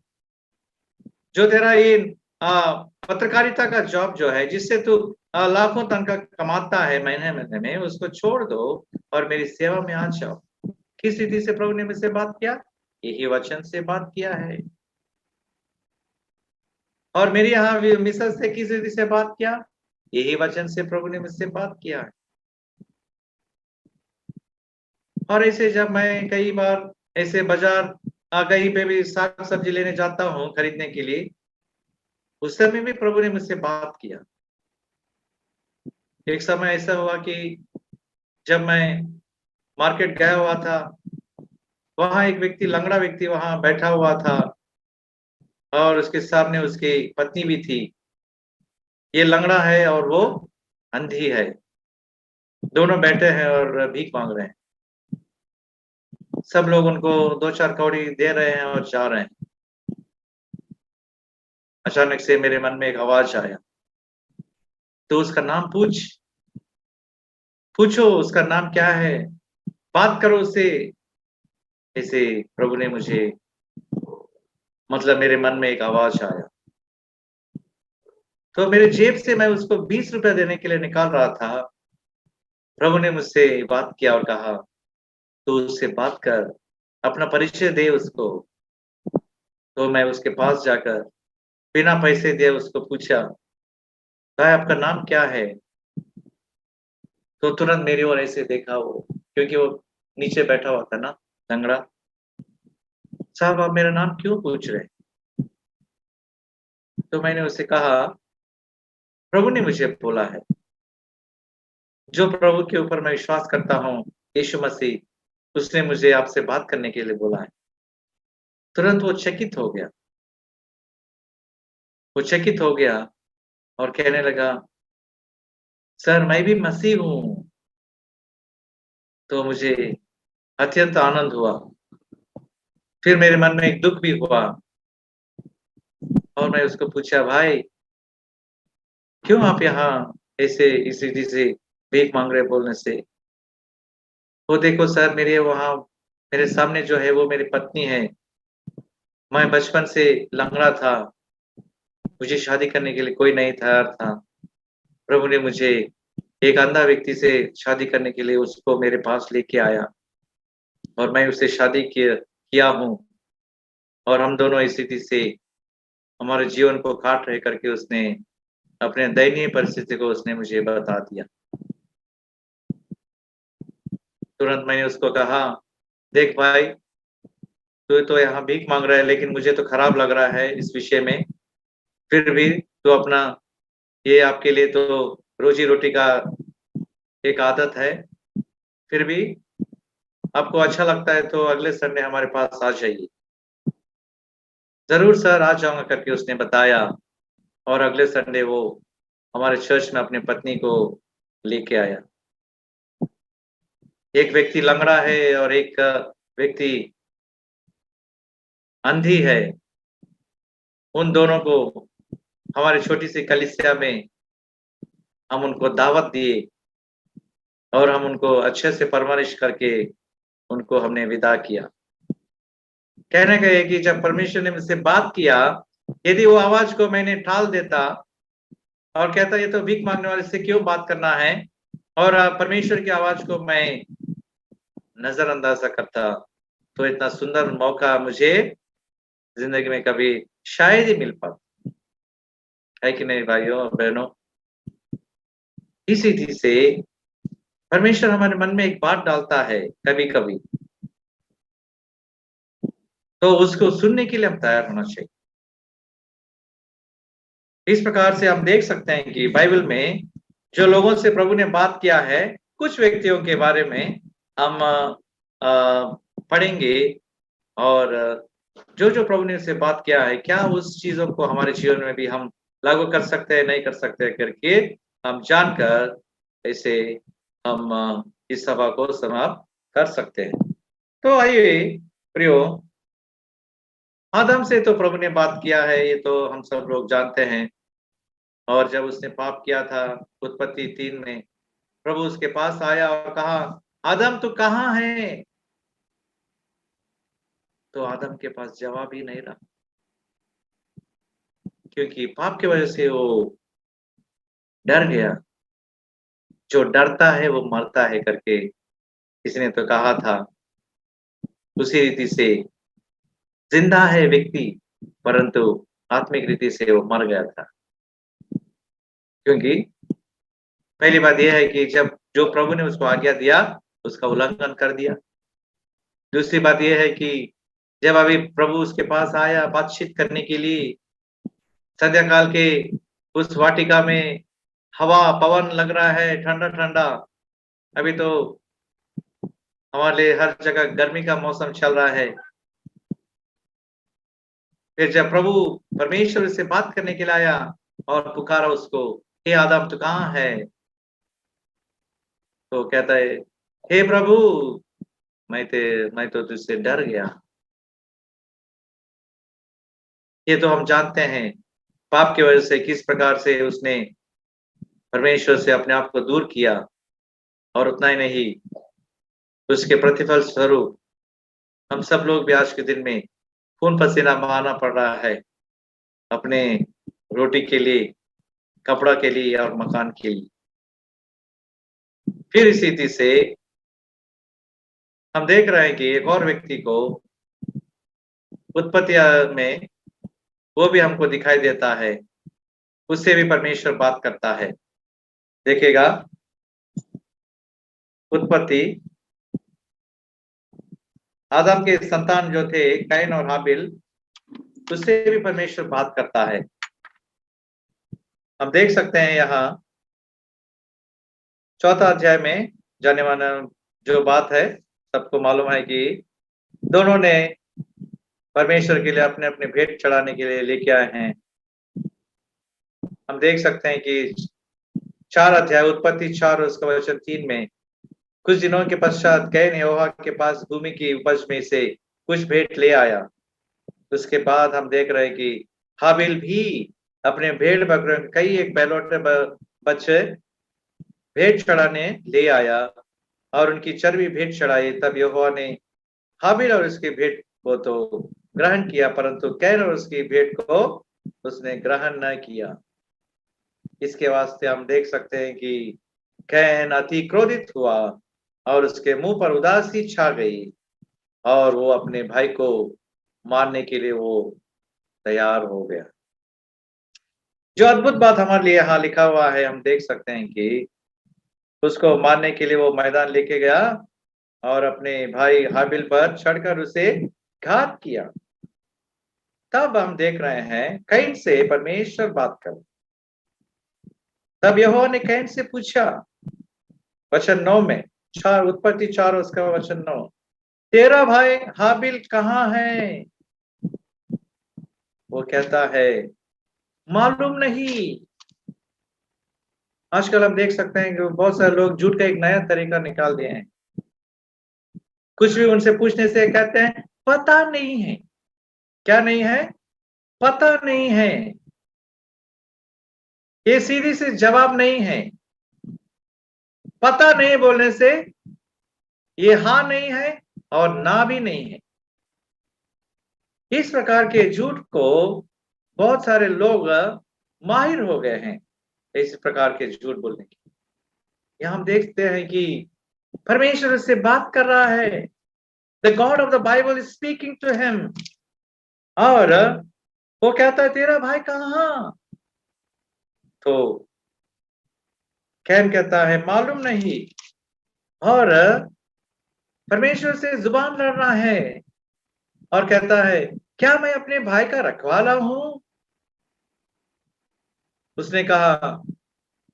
जो तेरा ये पत्रकारिता का जॉब जो है, जिससे तू लाखों तनख्वाह कमाता है महीने महीने में, उसको छोड़ दो और मेरी सेवा में आ जाओ। किस रीति से प्रभु ने मुझसे बात किया? यही वचन से बात किया है। और मेरी यहाँ मिसेस से किस रीति से बात किया? यही वचन से प्रभु ने मुझसे बात किया है। और ऐसे जब मैं कई बार ऐसे बाजार कहीं पे भी साग सब्जी लेने जाता हूँ खरीदने के लिए, उस समय भी प्रभु ने मुझसे बात किया। एक समय ऐसा हुआ कि जब मैं मार्केट गया हुआ था, वहां एक व्यक्ति, लंगड़ा व्यक्ति वहां बैठा हुआ था और उसके सामने उसकी पत्नी भी थी। ये लंगड़ा है और वो अंधी है, दोनों बैठे हैं और भीख मांग रहे हैं। सब लोग उनको 2-4 कौड़ी दे रहे हैं और जा रहे हैं। अचानक से मेरे मन में एक आवाज आया, तो उसका नाम पूछो उसका नाम क्या है, बात करो उससे। ऐसे प्रभु ने मुझे, मतलब मेरे मन में एक आवाज आया, तो मेरे जेब से मैं उसको 20 रुपया देने के लिए निकाल रहा था। प्रभु ने मुझसे बात किया और कहा, तू उससे बात कर, अपना परिचय दे उसको। तो मैं उसके पास जाकर बिना पैसे दिए उसको पूछा, भाई आपका नाम क्या है? तो तुरंत मेरी ओर ऐसे देखा वो, क्योंकि वो नीचे बैठा हुआ था ना, लंगड़ा। साहब आप मेरा नाम क्यों पूछ रहे? तो मैंने उससे कहा, प्रभु ने मुझे बोला है, जो प्रभु के ऊपर मैं विश्वास करता हूँ, यीशु मसीह, उसने मुझे आपसे बात करने के लिए बोला है। तुरंत वो चकित हो गया, और कहने लगा, सर मैं भी मसीह हूँ। तो मुझे अत्यंत आनंद हुआ। फिर मेरे मन में एक दुख भी हुआ और मैं उसको पूछा, भाई क्यों आप यहाँ ऐसे इस रीति से भीख मांग रहे बोलने से? वो देखो सर, मेरे सामने जो है वो मेरी पत्नी है। मैं बचपन से लंगड़ा था, मुझे शादी करने के लिए कोई नहीं तैयार था। प्रभु ने मुझे एक अंधा व्यक्ति से शादी करने के लिए उसको मेरे पास लेके आया और मैं उससे शादी किया हूँ, और हम दोनों इस स्थिति से हमारे जीवन को काट रहे करके उसने अपने दयनीय परिस्थिति को उसने मुझे बता दिया। तुरंत मैंने उसको कहा, देख भाई, तू तो यहाँ भीख मांग रहा है, लेकिन मुझे तो खराब लग रहा है इस विषय में। फिर भी तू अपना, ये आपके लिए तो रोजी रोटी का एक आदत है, फिर भी आपको अच्छा लगता है तो अगले संडे हमारे पास आ जाइए। जरूर सर, आ जाऊंगा करके उसने बताया, और अगले संडे वो हमारे चर्च में अपनी पत्नी को लेके आया। एक व्यक्ति लंगड़ा है और एक व्यक्ति अंधी है। उन दोनों को हमारी छोटी सी कलीसिया में हम उनको दावत दिए, और हम उनको अच्छे से परवरिश करके उनको हमने विदा किया। कहने का है कि जब परमेश्वर ने मुझसे बात किया, यदि वो आवाज को मैंने टाल देता और कहता ये तो भीख मांगने वाले से क्यों बात करना है, और परमेश्वर की आवाज को मैं नजरअंदाज करता, तो इतना सुंदर मौका मुझे जिंदगी में कभी शायद ही मिल पाता। है कि नहीं भाइयों और बहनों? इसी चीज से परमेश्वर हमारे मन में एक बात डालता है कभी कभी, तो उसको सुनने के लिए हम तैयार होना चाहिए। इस प्रकार से हम देख सकते हैं कि बाइबल में जो लोगों से प्रभु ने बात किया है, कुछ व्यक्तियों के बारे में हम पढ़ेंगे, और जो जो प्रभु ने उससे बात किया है, क्या उस चीजों को हमारे जीवन में भी हम लागू कर सकते हैं, नहीं कर सकते हैं करके हम जानकर इसे हम इस सभा को समाप्त कर सकते हैं। तो आइए प्रियो, आदम से तो प्रभु ने बात किया है, ये तो हम सब लोग जानते हैं। और जब उसने पाप किया था, उत्पत्ति 3 में प्रभु उसके पास आया और कहा, आदम तू कहाँ है? तो आदम के पास जवाब ही नहीं रहा, क्योंकि पाप की वजह से वो डर गया। जो डरता है वो मरता है करके किसी ने तो कहा था। उसी रीति से जिंदा है व्यक्ति, परंतु आत्मिक रीति से वो मर गया था। क्योंकि पहली बात यह है कि जब जो प्रभु ने उसको आज्ञा दिया, उसका उल्लंघन कर दिया। दूसरी बात यह है कि जब अभी प्रभु उसके पास आया बातचीत करने के लिए, संध्या काल के उस वाटिका में हवा पवन लग रहा है, ठंडा ठंडा। अभी तो हमारे लिए हर जगह गर्मी का मौसम चल रहा है। फिर जब प्रभु परमेश्वर से बात करने के लिए आया और पुकारा उसको, हे आदम तू कहाँ है? तो कहता है, हे प्रभु, मैं तो तुझसे डर गया। ये तो हम जानते हैं पाप की वजह से किस प्रकार से उसने परमेश्वर से अपने आप को दूर किया, और उतना ही नहीं, उसके प्रतिफल स्वरूप हम सब लोग भी आज के दिन में खून पसीना बहाना पड़ रहा है, अपने रोटी के लिए, कपड़ा के लिए और मकान के लिए। फिर इसी रीति से हम देख रहे हैं कि एक और व्यक्ति को उत्पत्ति में वो भी हमको दिखाई देता है, उससे भी परमेश्वर बात करता है। देखिएगा उत्पत्ति, आदम के संतान जो थे कैन और हाबिल, उससे भी परमेश्वर बात करता है। हम देख सकते हैं यहाँ 4 अध्याय में जाने माना जो बात है, सबको मालूम है कि दोनों ने परमेश्वर के लिए अपने अपने भेंट चढ़ाने के लिए लेके आए हैं। हम देख सकते हैं कि 4 अध्याय उत्पत्ति 4 उसका वचन 3 में, कुछ दिनों के पश्चात कैन यहोवा के पास भूमि की उपज में से कुछ भेंट ले आया। उसके बाद हम देख रहे हैं कि हाबिल भी अपने भेड़ बकरियों के कई एक पहलौठे बच्चे भेंट चढ़ाने ले आया और उनकी चर्बी भेंट चढ़ाई। तब यहोवा ने हाबिल और उसकी भेंट को तो ग्रहण किया, परंतु कैन और उसकी भेंट को उसने ग्रहण न किया। इसके वास्ते हम देख सकते हैं कि कैन अति क्रोधित हुआ और उसके मुंह पर उदासी छा गई। और वो अपने भाई को मारने के लिए वो तैयार हो गया। जो अद्भुत बात हमारे लिए यहाँ लिखा हुआ है, हम देख सकते हैं कि उसको मारने के लिए वो मैदान लेके गया और अपने भाई हाबिल पर चढ़कर उसे घात किया। तब हम देख रहे हैं कैन से परमेश्वर बात कर। तब यहोवा ने कैन से पूछा, वचन 9 में, उत्पत्ति 4 उसका वचन 9, तेरा भाई हाबिल कहाँ है? वो कहता है मालूम नहीं। आजकल हम देख सकते हैं कि बहुत सारे लोग झूठ का एक नया तरीका निकाल दिए हैं। कुछ भी उनसे पूछने से कहते हैं पता नहीं है। क्या नहीं है? पता नहीं है। ये सीधी सी जवाब नहीं है। पता नहीं बोलने से ये हाँ नहीं है और ना भी नहीं है। इस प्रकार के झूठ को बहुत सारे लोग माहिर हो गए हैं, इस प्रकार के झूठ बोलने की। यहां हम देखते हैं कि परमेश्वर उससे बात कर रहा है। The God of the Bible is speaking to him. और वो कहता है तेरा भाई कहाँ? तो कैन कहता है मालूम नहीं। और परमेश्वर से जुबान लड़ रहा है और कहता है क्या मैं अपने भाई का रखवाला हूं? उसने कहा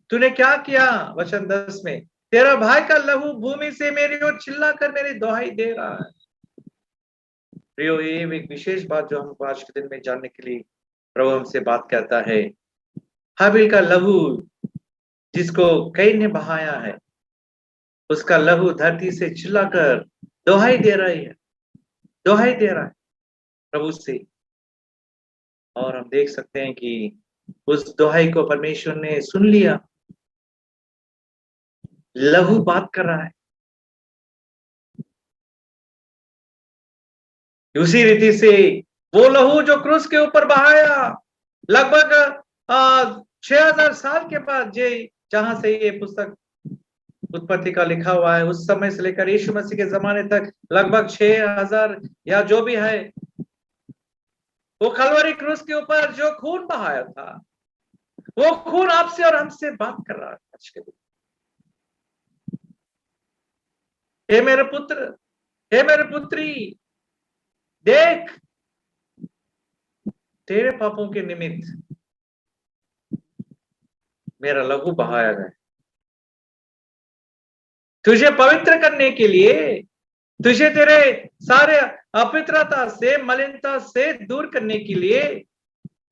तूने क्या किया? वचन 10 में, तेरा भाई का लहू भूमि से मेरी ओर चिल्ला कर मेरी दुहाई दे रहा है। प्रियो, ये एक विशेष बात जो हम आज के दिन में जानने के लिए प्रभु हमसे बात करता है। हाबिल का लहू जिसको कैन ने बहाया है, उसका लहू धरती से चिल्लाकर दुहाई दे रही है, दुहाई दे रहा है प्रभु से। और हम देख सकते हैं कि उस दुहाई को परमेश्वर ने सुन लिया। लहू बात कर रहा है। उसी रीति से वो लहू जो क्रूस के ऊपर बहाया लगभग 6000 साल के बाद, जहां से ये पुस्तक उत्पत्ति का लिखा हुआ है, उस समय से लेकर यीशु मसीह के जमाने तक लगभग 6000 या जो भी है, वो कलवरी क्रूस के ऊपर जो खून बहाया था, वो खून आपसे और हमसे बात कर रहा है आज के दिन। हे मेरे पुत्र, हे मेरे पुत्री, देख तेरे पापों के निमित्त मेरा लहू बहाया गया, तुझे पवित्र करने के लिए, तुझे तेरे सारे अपवित्रता से, मलिनता से दूर करने के लिए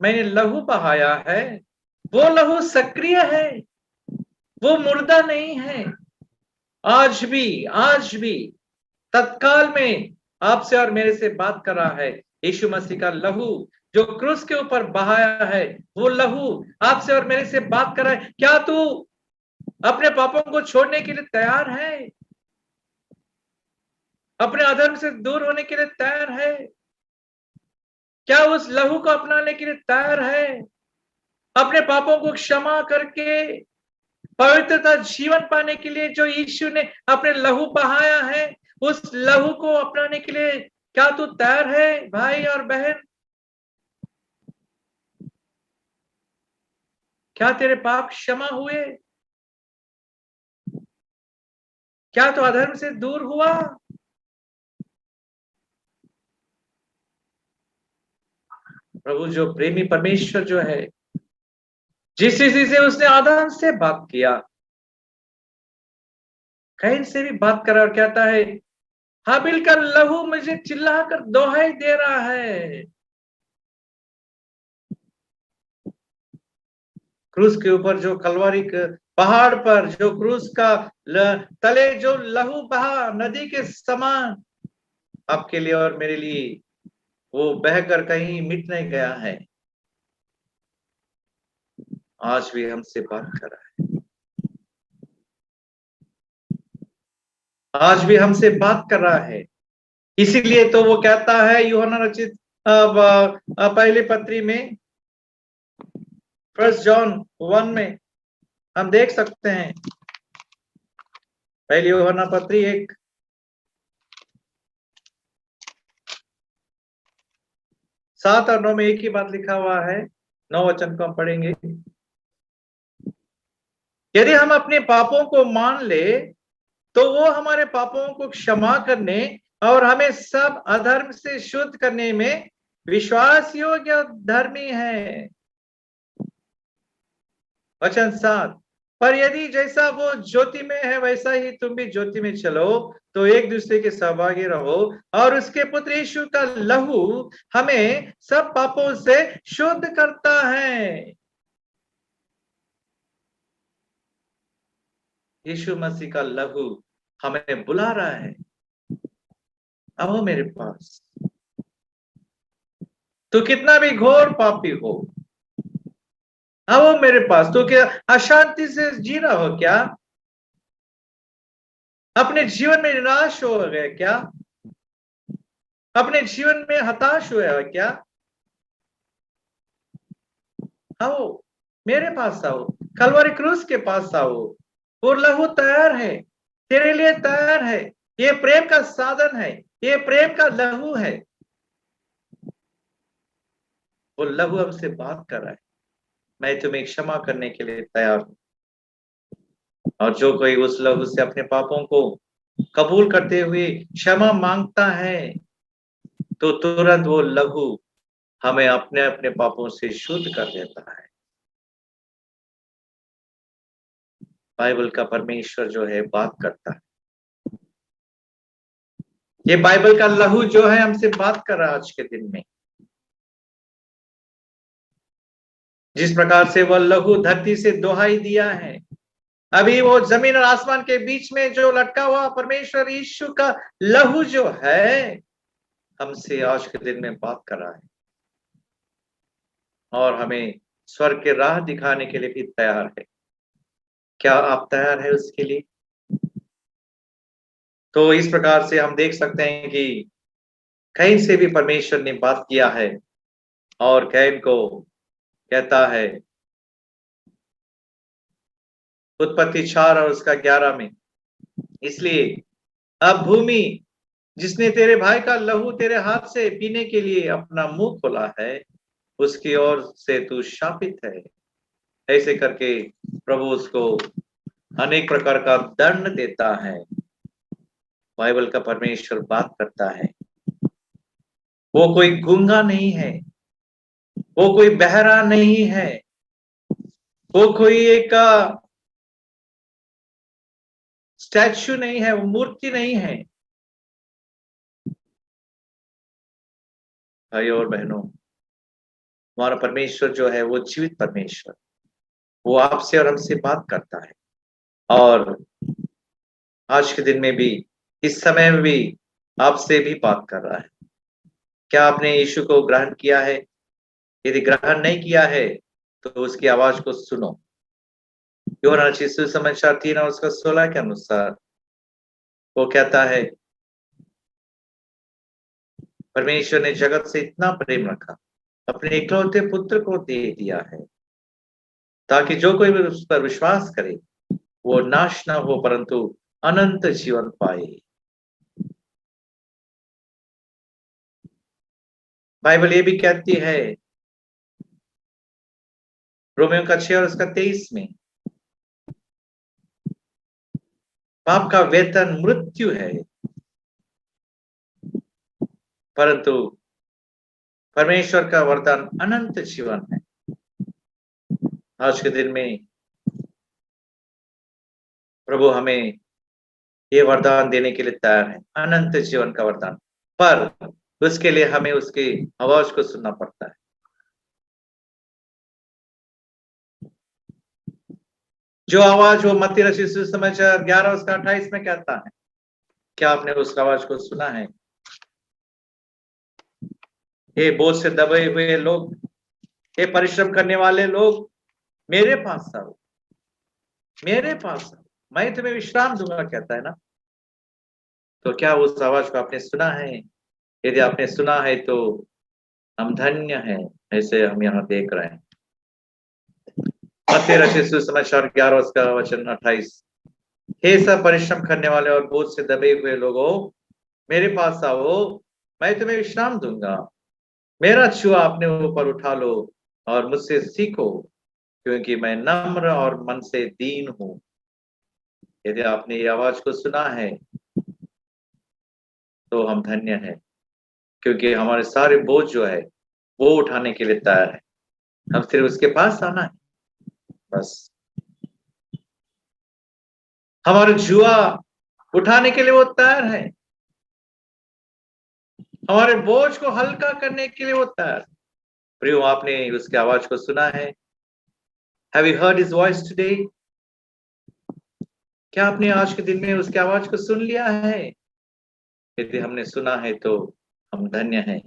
मैंने लहू बहाया है। वो लहू सक्रिय है, वो मुर्दा नहीं है। आज भी तत्काल में आपसे और मेरे से बात कर रहा है। यीशु मसीह का लहू जो क्रूस के ऊपर बहाया है, वो लहू आपसे और मेरे से बात कर रहा है। क्या तू अपने पापों को छोड़ने के लिए तैयार है? अपने अधर्म से दूर होने के लिए तैयार है? क्या उस लहू को अपनाने के लिए तैयार है? अपने पापों को क्षमा करके पवित्रता जीवन पाने के लिए जो यीशु ने अपने लहू बहाया है, उस लहू को अपनाने के लिए क्या तू तैयार है भाई और बहन? क्या तेरे पाप क्षमा हुए? क्या तू अधर्म से दूर हुआ? प्रभु जो प्रेमी परमेश्वर जो है, जिस चीज से उसने आदम से बात किया, कैन से भी बात करा और कहता है हाबिल का लहू मुझे चिल्लाकर दोहाई दे रहा है। क्रूस के ऊपर जो कलवारी पहाड़ पर जो क्रूस का तले जो लहू बहा नदी के समान, आपके लिए और मेरे लिए वो बहकर कहीं मिट नहीं गया है। आज भी हमसे बात कर रहा है। आज भी हमसे बात कर रहा है। इसीलिए तो वो कहता है यूहन्ना रचित पहली पत्री में, 1 जॉन 1 में हम देख सकते हैं, पहली यूहन्ना पत्री 1 7 और 9 में एक ही बात लिखा हुआ है। 9 वचन को हम पढ़ेंगे। यदि हम अपने पापों को मान ले तो वो हमारे पापों को क्षमा करने और हमें सब अधर्म से शुद्ध करने में विश्वास योग्य और धर्मी है। वचन 7, पर यदि जैसा वो ज्योति में है वैसा ही तुम भी ज्योति में चलो तो एक दूसरे के सहभागी रहो और उसके पुत्र यीशु का लहू हमें सब पापों से शुद्ध करता है। यीशु मसीह का लहू हमें बुला रहा है, आओ मेरे पास। तू कितना भी घोर पापी हो, आओ मेरे पास। तो क्या अशांति से जी रहा हो क्या? अपने जीवन में निराश हो गए क्या? अपने जीवन में हताश हुए हो क्या? आओ मेरे पास आओ, कलवरी क्रूस के पास आओ। वो लहू तैयार है, तेरे लिए तैयार है। ये प्रेम का साधन है, ये प्रेम का लहू है। वो लहू हमसे बात कर रहा है, मैं तुम्हें क्षमा करने के लिए तैयार हूं। और जो कोई उस लहू से अपने पापों को कबूल करते हुए क्षमा मांगता है तो तुरंत वो लहू हमें अपने अपने पापों से शुद्ध कर देता है। बाइबल का परमेश्वर जो है बात करता है। ये बाइबल का लहू जो है हमसे बात कर रहा है आज के दिन में। जिस प्रकार से वह लहू धरती से दुहाई दिया है, अभी वो जमीन और आसमान के बीच में जो लटका हुआ परमेश्वर यीशु का लहू जो है हमसे आज के दिन में बात कर रहा है और हमें स्वर्ग के राह दिखाने के लिए भी तैयार है। क्या आप तैयार है उसके लिए? तो इस प्रकार से हम देख सकते हैं कि कहीं से भी परमेश्वर ने बात किया है और कैन को कहता है उत्पत्ति 4 और उसका 11 में, इसलिए अब भूमि जिसने तेरे भाई का लहू तेरे हाथ से पीने के लिए अपना मुंह खोला है उसकी ओर से तू शापित है। ऐसे करके प्रभु उसको अनेक प्रकार का दंड देता है। बाइबल का परमेश्वर बात करता है। वो कोई गूंगा नहीं है, वो कोई बहरा नहीं है, वो कोई एक स्टैच्यू नहीं है, वो मूर्ति नहीं है। भाइयों और बहनों, हमारा परमेश्वर जो है वो जीवित परमेश्वर, वो आपसे और हमसे बात करता है और आज के दिन में भी, इस समय में भी आपसे भी बात कर रहा है। क्या आपने यीशु को ग्रहण किया है? यदि ग्रहण नहीं किया है तो उसकी आवाज को सुनो। यूहन्ना सुसमाचार 3 और उसका 16 के अनुसार वो कहता है परमेश्वर ने जगत से इतना प्रेम रखा, अपने इकलौते पुत्र को दे दिया है ताकि जो कोई उस पर विश्वास करे वो नाश ना हो परंतु अनंत जीवन पाए। बाइबल ये भी कहती है रोमियो का 6 और उसका 23 में, पाप का वेतन मृत्यु है परंतु परमेश्वर का वरदान अनंत जीवन है। आज के दिन में प्रभु हमें ये वरदान देने के लिए तैयार है, अनंत जीवन का वरदान। पर उसके लिए हमें उसकी आवाज को सुनना पड़ता है। जो आवाज वो मत्ती रचित सुसमाचार 11 उसका 28 में कहता है, क्या आपने उस आवाज को सुना है? ये बोझ से दबे हुए लोग, ये परिश्रम करने वाले लोग, मेरे पास आओ, मेरे पास आओ, मैं तुम्हें विश्राम दूंगा, कहता है ना। तो क्या उस आवाज को आपने सुना है? यदि आपने सुना है तो हम धन्य हैं। ऐसे हम यहाँ देख रहे हैं मत्ती रचित सुसमाचार 11 उसका वचन 28, हे सब परिश्रम करने वाले और बोझ से दबे हुए लोगों, मेरे पास आओ, मैं तुम्हें विश्राम दूंगा। मेरा छुआ अपने ऊपर उठा लो और मुझसे सीखो, क्योंकि मैं नम्र और मन से दीन हूं। यदि आपने ये आवाज को सुना है तो हम धन्य हैं, क्योंकि हमारे सारे बोझ जो है वो उठाने के लिए तैयार है। हम सिर्फ उसके पास आना है, बस। हमारे जुआ उठाने के लिए वो तैयार है, हमारे बोझ को हल्का करने के लिए वो तैयार है। प्रियो, आपने उसकी आवाज को सुना है? Have you heard his voice today? क्या आपने आज के दिन में उसकी आवाज को सुन लिया है? यदि हमने सुना है तो हम धन्य हैं।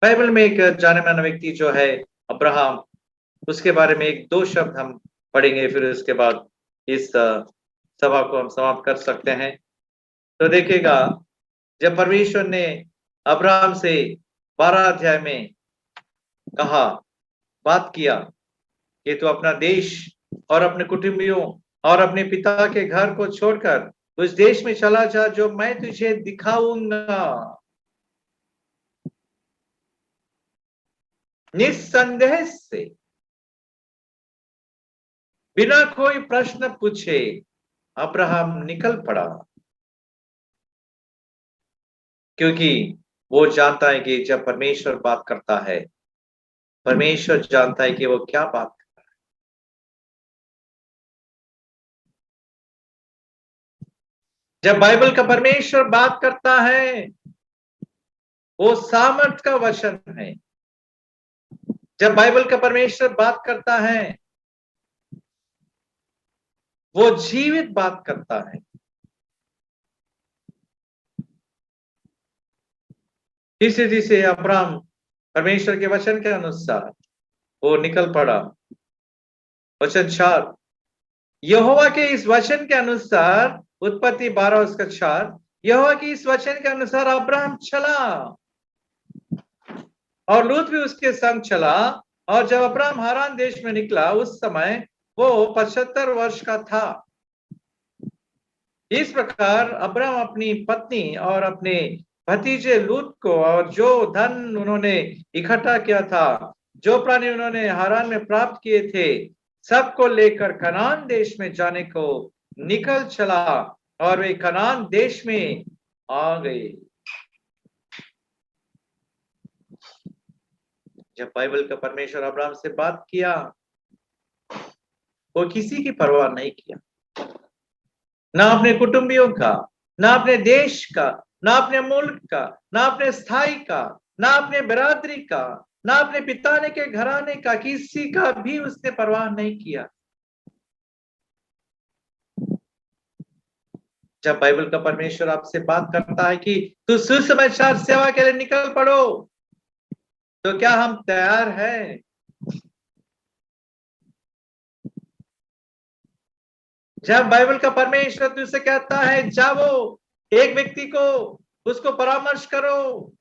बाइबल में एक जाने माना व्यक्ति जो है अब्राहम, उसके बारे में एक दो शब्द हम पढ़ेंगे, फिर उसके बाद इस सभा को हम समाप्त कर सकते हैं। तो देखिएगा, जब परमेश्वर ने अब्राहम से 12 अध्याय में कहा, बात किया कि तू अपना देश और अपने कुटुंबियों और अपने पिता के घर को छोड़कर उस देश में चला जा जो मैं तुझे दिखाऊंगा। निस्संदेह से, बिना कोई प्रश्न पूछे अब्राहम निकल पड़ा, क्योंकि वो जानता है कि जब परमेश्वर बात करता है, परमेश्वर जानता है कि वो क्या बात करता है। जब बाइबल का परमेश्वर बात करता है, वो सामर्थ का वचन है। जब बाइबल का परमेश्वर बात करता है, वो जीवित बात करता है। तीसरे तीसरे अब्राहम परमेश्वर के वचन के अनुसार वो निकल पड़ा। वचन 4, यहोवा के इस वचन के अनुसार, उत्पत्ति 12 उसका 4, यहोवा के इस वचन के अनुसार अब्राहम चला और लूत भी उसके संग चला। और जब अब्राहम हारान देश में निकला, उस समय वो 75 वर्ष का था। इस प्रकार अब्राहम अपनी पत्नी और अपने भतीजे लूत को और जो धन उन्होंने इकट्ठा किया था, जो प्राणी उन्होंने हारान में प्राप्त किए थे, सबको लेकर कनान देश में जाने को निकल चला और वे कनान देश में आ गए। जब बाइबल का परमेश्वर अब्राहम से बात किया, वो किसी की परवाह नहीं किया, ना अपने कुटुंबियों का, ना अपने देश का, ना अपने मुल्क का, ना अपने स्थाई का, ना अपने बिरादरी का, ना अपने पिताने के घराने का, किसी का भी उसने परवाह नहीं किया। जब बाइबल का परमेश्वर आपसे बात करता है कि तू सुसमाचार सेवा के लिए निकल पड़ो, तो क्या हम तैयार हैं? जब बाइबल का परमेश्वर तुझसे कहता है जाओ, एक व्यक्ति को उसको परामर्श करो,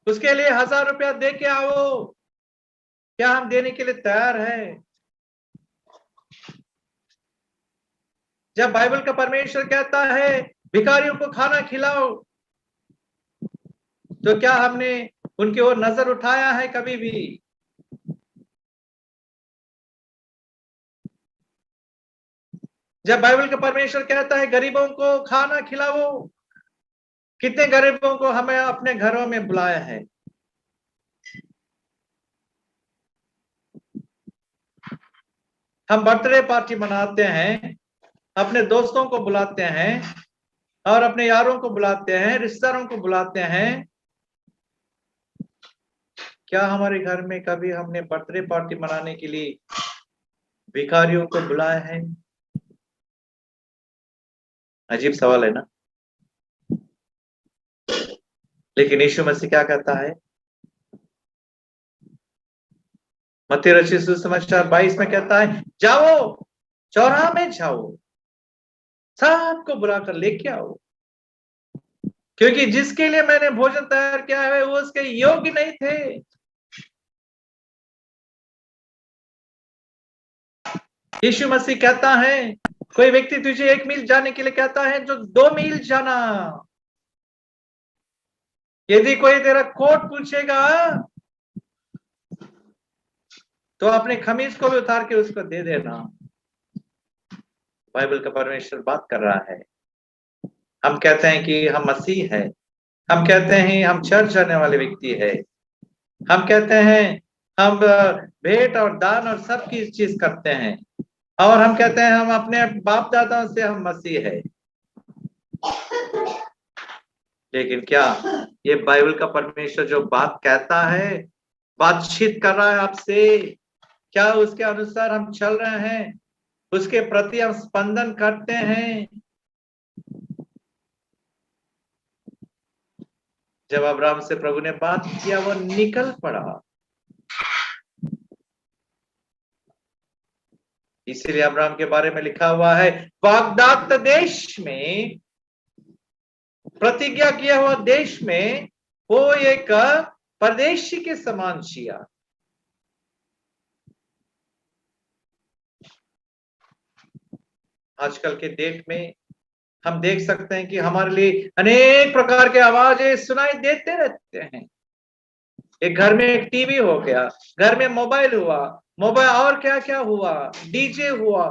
उसके लिए 1000 रुपया दे के आओ, क्या हम देने के लिए तैयार हैं? जब बाइबल का परमेश्वर कहता है भिखारियों को खाना खिलाओ, तो क्या हमने उनकी ओर नजर उठाया है कभी भी? जब बाइबल का परमेश्वर कहता है गरीबों को खाना खिलाओ, कितने गरीबों को हमें अपने घरों में बुलाया है? हम बर्थडे पार्टी मनाते हैं, अपने दोस्तों को बुलाते हैं और अपने यारों को बुलाते हैं, रिश्तेदारों को बुलाते हैं। क्या हमारे घर में कभी हमने बर्थडे पार्टी मनाने के लिए भिखारियों को बुलाया है? अजीब सवाल है ना? लेकिन यीशु मसीह क्या कहता है? मत्ती रचित सुसमाचार 22 में कहता है जाओ, चौराहा में जाओ, सबको बुलाकर लेके आओ, क्योंकि जिसके लिए मैंने भोजन तैयार किया है वो उसके योग्य नहीं थे। यीशु मसीह कहता है कोई व्यक्ति तुझे 1 मील जाने के लिए कहता है जो 2 मील जाना। यदि कोई तेरा कोट पूछेगा तो अपने खमीज को भी उतार के उसको दे देना। बाइबल का परमेश्वर बात कर रहा है। हम कहते हैं कि हम मसीह है, हम कहते हैं हम चर्च जाने वाले व्यक्ति है, हम कहते हैं हम भेंट और दान और सब की चीज करते हैं, और हम कहते हैं हम अपने बाप दादाओं से हम मसीह है। लेकिन क्या ये बाइबल का परमेश्वर जो बात कहता है, बातचीत कर रहा है आपसे, क्या उसके अनुसार हम चल रहे हैं? उसके प्रति हम स्पंदन करते हैं? जब अब्राहम से प्रभु ने बात किया वो निकल पड़ा। इसीलिए अब्राहम के बारे में लिखा हुआ है वाग्दत्त देश में, प्रतिज्ञा किया हुआ देश में वो एक परदेशी के समान जिया। आजकल के डेट में हम देख सकते हैं कि हमारे लिए अनेक प्रकार के आवाजें सुनाई देते रहते हैं। एक घर में एक टीवी हो गया, घर में मोबाइल हुआ, मोबाइल और क्या क्या हुआ, डीजे हुआ।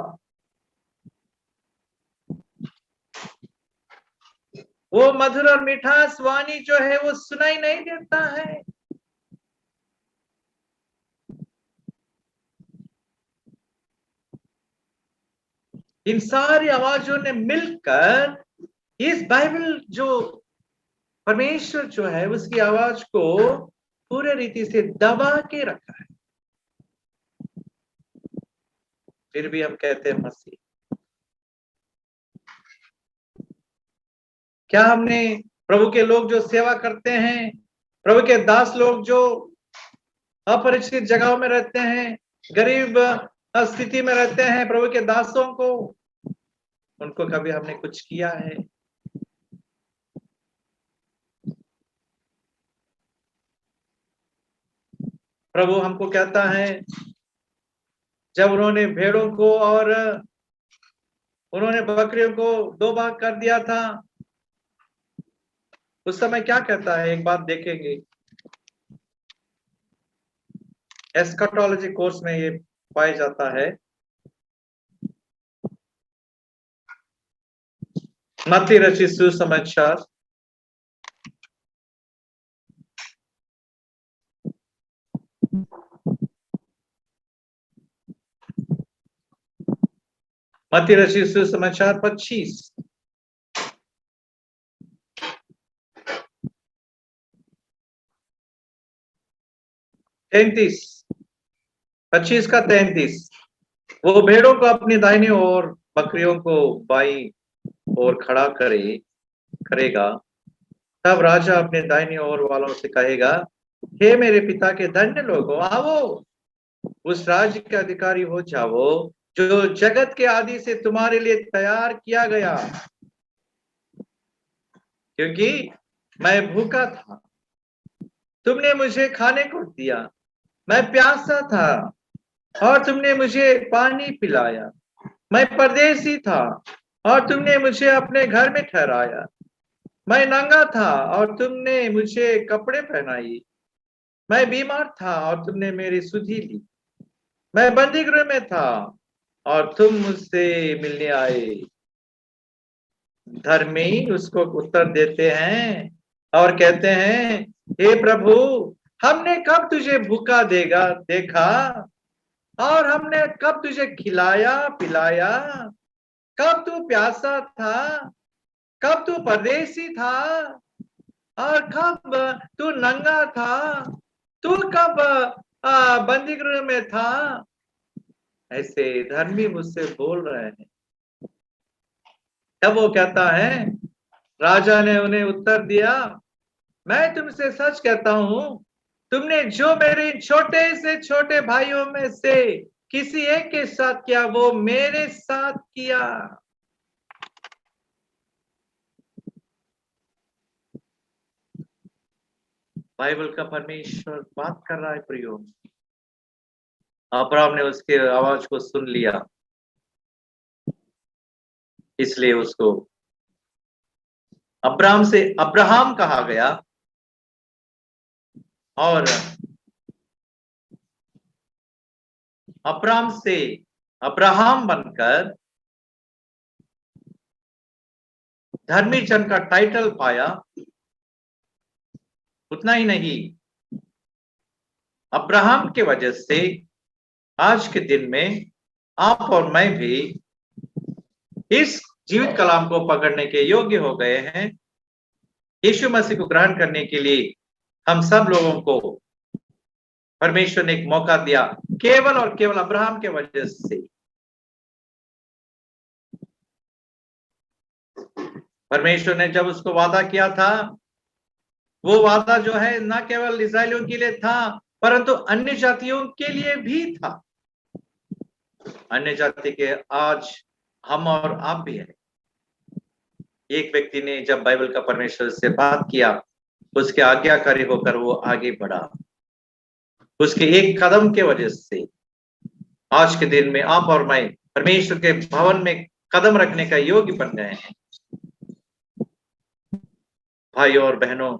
वो मधुर और मिठास वाणी जो है वो सुनाई नहीं देता है। इन सारी आवाजों ने मिलकर इस बाइबल जो परमेश्वर जो है उसकी आवाज को पूरे रीति से दबा के रखा है। फिर भी हम कहते हैं मसीह। क्या हमने प्रभु के लोग जो सेवा करते हैं, प्रभु के दास लोग जो अपरिचित जगहों में रहते हैं, गरीब स्थिति में रहते हैं, प्रभु के दासों को, उनको कभी हमने कुछ किया है? प्रभु हमको कहता है जब उन्होंने भेड़ों को और उन्होंने बकरियों को दो भाग कर दिया था, उस समय क्या कहता है? एक बात देखेंगे, एस्कटोलॉजी कोर्स में ये पाया जाता है। मत्ती रचित सुसमाचार 25 33 25 का 33। वो भेड़ों को अपनी दाहिनी ओर, बकरियों को बाई ओर खड़ा करेगा। तब राजा अपने दाहिनी ओर वालों से कहेगा, हे मेरे पिता के धन्य लोगों, आओ उस राज्य के अधिकारी हो जाओ जो जगत के आदि से तुम्हारे लिए तैयार किया गया। क्योंकि मैं भूखा था, तुमने मुझे खाने को दिया, मैं प्यासा था और तुमने मुझे पानी पिलाया, मैं परदेसी था और तुमने मुझे अपने घर में ठहराया, मैं नंगा था और तुमने मुझे कपड़े पहनाई, मैं बीमार था और तुमने मेरी सुधि ली, मैं बंदी गृह में था और तुम मुझसे मिलने आए। धर्मी उसको उत्तर देते हैं और कहते हैं, हे प्रभु, हमने कब तुझे भूखा देखा और हमने कब तुझे खिलाया पिलाया? कब तू प्यासा था, कब तू परदेसी था और कब तू नंगा था, तू कब बंदी गृह में था? ऐसे धर्मी मुझसे बोल रहे हैं। तब वो कहता है, राजा ने उन्हें उत्तर दिया, मैं तुमसे सच कहता हूं, तुमने जो मेरे छोटे से छोटे भाइयों में से किसी एक के साथ किया वो मेरे साथ किया। बाइबल का परमेश्वर बात कर रहा है प्रियो। अब्राहम ने उसके आवाज को सुन लिया, इसलिए उसको अब्राहम से अब्राहम कहा गया। और अब्राम से अब्राहम बनकर धर्मी जन का टाइटल पाया। उतना ही नहीं, अब्राहम के वजह से आज के दिन में आप और मैं भी इस जीवित कलाम को पकड़ने के योग्य हो गए हैं। यीशु मसीह को ग्रहण करने के लिए हम सब लोगों को परमेश्वर ने एक मौका दिया, केवल और केवल अब्राहम के वजह से। परमेश्वर ने जब उसको वादा किया था, वो वादा जो है न केवल इस्राएलियों के लिए था, परंतु अन्य जातियों के लिए भी था। अन्य जाति के आज हम और आप भी हैं। एक व्यक्ति ने जब बाइबल का परमेश्वर से बात किया, उसके आज्ञाकारी होकर वो आगे बढ़ा। उसके एक कदम के वजह से आज के दिन में आप और मैं परमेश्वर के भवन में कदम रखने का योग्य बन गए हैं। भाइयों और बहनों,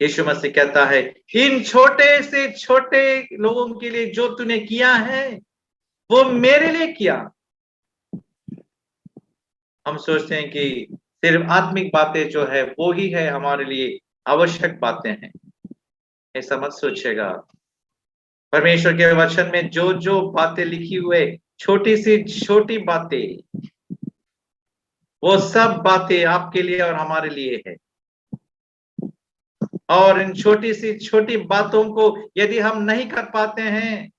यीशु मसीह कहता है, इन छोटे से छोटे लोगों के लिए जो तूने किया है वो मेरे लिए किया। हम सोचते हैं कि सिर्फ आत्मिक बातें जो है वो ही है हमारे लिए आवश्यक बातें हैं। ऐसा मत सोचिएगा। परमेश्वर के वचन में जो जो बातें लिखी हुए, छोटी सी छोटी बातें, वो सब बातें आपके लिए और हमारे लिए है। और इन छोटी सी छोटी बातों को यदि हम नहीं कर पाते हैं,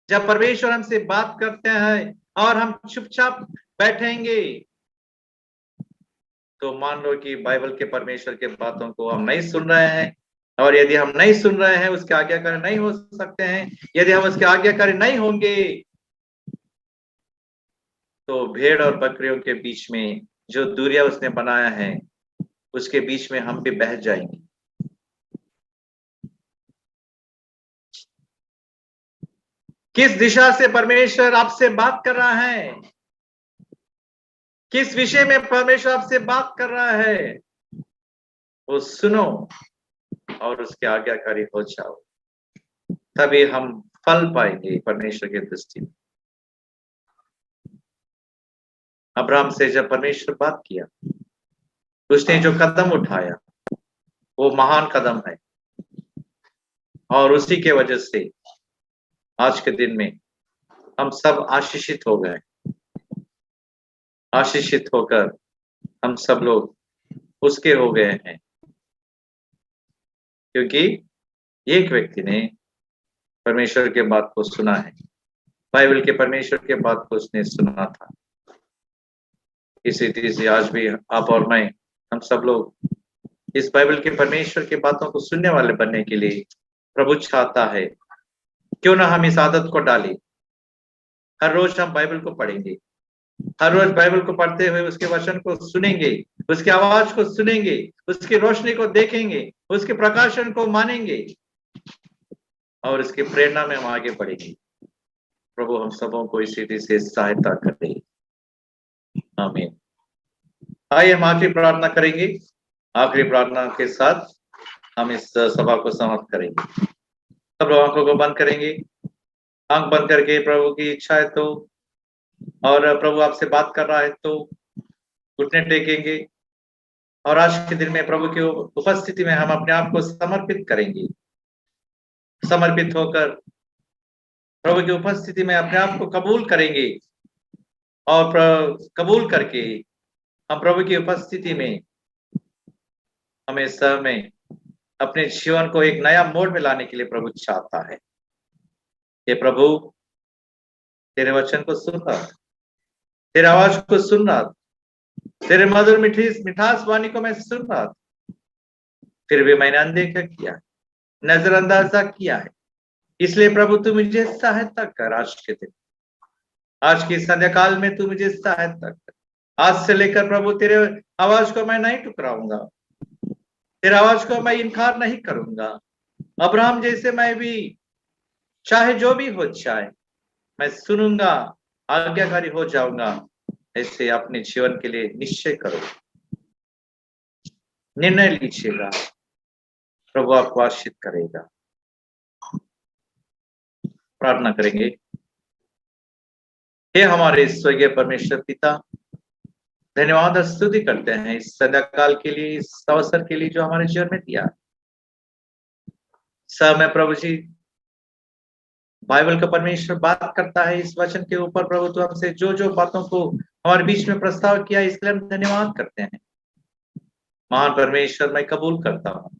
जब परमेश्वर हमसे बात करते हैं और हम चुपचाप बैठेंगे, तो मान लो कि बाइबल के परमेश्वर के बातों को हम नहीं सुन रहे हैं। और यदि हम नहीं सुन रहे हैं, उसके आज्ञाकारी नहीं हो सकते हैं। यदि हम उसके आज्ञाकारी नहीं होंगे, तो भेड़ और बकरियों के बीच में जो दूरियां उसने बनाया है, उसके बीच में हम भी बह जाएंगे। किस दिशा से परमेश्वर आपसे बात कर रहा है, किस विषय में परमेश्वर आपसे बात कर रहा है, वो सुनो और उसके आज्ञाकारी हो जाओ। तभी हम फल पाएंगे परमेश्वर की दृष्टि में। अब्राहम से जब परमेश्वर बात किया, उसने जो कदम उठाया वो महान कदम है। और उसी के वजह से आज के दिन में हम सब आशीषित हो गए। आशीषित होकर हम सब लोग उसके हो गए हैं, क्योंकि एक व्यक्ति ने परमेश्वर के बात को सुना है। बाइबल के परमेश्वर के बात को उसने सुना था। इसी रीति से आज भी आप और मैं, हम सब लोग इस बाइबल के परमेश्वर की बातों को सुनने वाले बनने के लिए प्रभु चाहता है। क्यों ना हम इस आदत को डालें। हर रोज हम बाइबल को पढ़ेंगे, हर रोज बाइबल को पढ़ते हुए उसके वचन को सुनेंगे, उसकी आवाज को सुनेंगे, उसकी रोशनी को देखेंगे, उसके प्रकाशन को मानेंगे और इसकी प्रेरणा में हम आगे बढ़ेंगे। प्रभु हम सबों को इसी रीति से सहायता करे। आमीन। आइए हम आखिरी प्रार्थना करेंगे। आखिरी प्रार्थना के साथ हम इस सभा को समाप्त करेंगे। सब लोग आंखों को बंद करेंगे। आंख बंद करके प्रभु की इच्छा है तो, और प्रभु आपसे बात कर रहा है तो घुटने टेकेंगे और आज के दिन में प्रभु की उपस्थिति में हम अपने आप को समर्पित करेंगे। समर्पित होकर प्रभु की उपस्थिति में अपने आप को कबूल करेंगे और कबूल करके हम प्रभु की उपस्थिति में हमें समय अपने जीवन को एक नया मोड़ में लाने के लिए प्रभु चाहता है। ये प्रभु तेरे वचन को सुन रहा, तेरे आवाज को सुन रहा, तेरे मधुर मिठास वाणी को मैं सुन रहा था, फिर भी मैंने अनदेखा किया, नजरअंदाजा किया है। इसलिए प्रभु तू मुझे सहायता कर। आज के दिन, आज की संध्या काल में तू मुझे सहायता कर। आज से लेकर प्रभु तेरे आवाज को मैं नहीं टुकराऊंगा, तेरे आवाज को मैं इनकार नहीं करूंगा। अब्राहम जैसे मैं भी, चाहे जो भी हो जाए, मैं सुनूंगा, आज्ञाकारी हो जाऊंगा। ऐसे अपने जीवन के लिए निश्चय करो, निर्णय लीजिएगा। प्रभु आपको आशीष करेगा। प्रार्थना करेंगे। हे हमारे स्वर्गीय परमेश्वर पिता, धन्यवाद और स्तुति करते हैं इस संध्या काल के लिए, इस अवसर के लिए जो हमारे जीवन में दिया। समय प्रभु जी, बाइबल का परमेश्वर बात करता है इस वचन के ऊपर। प्रभु तो हमसे जो जो बातों को हमारे बीच में प्रस्ताव किया, इसके लिए हम धन्यवाद करते हैं। महान परमेश्वर, मैं कबूल करता हूँ,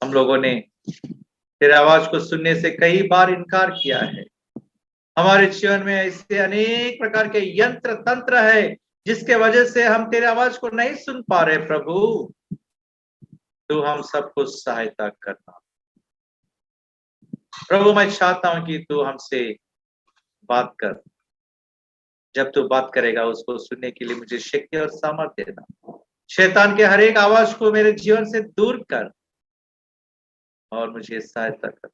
हम लोगों ने तेरे आवाज को सुनने से कई बार इनकार किया है। हमारे जीवन में ऐसे अनेक प्रकार के यंत्र तंत्र है जिसके वजह से हम तेरे आवाज को नहीं सुन पा रहे। प्रभु तू हम सबको सहायता करना। प्रभु मैं चाहता हूं कि तू हमसे बात कर। जब तू बात करेगा उसको सुनने के लिए मुझे शक्ति और सामर्थ्य देना। शैतान के हर एक आवाज को मेरे जीवन से दूर कर और मुझे सहायता कर।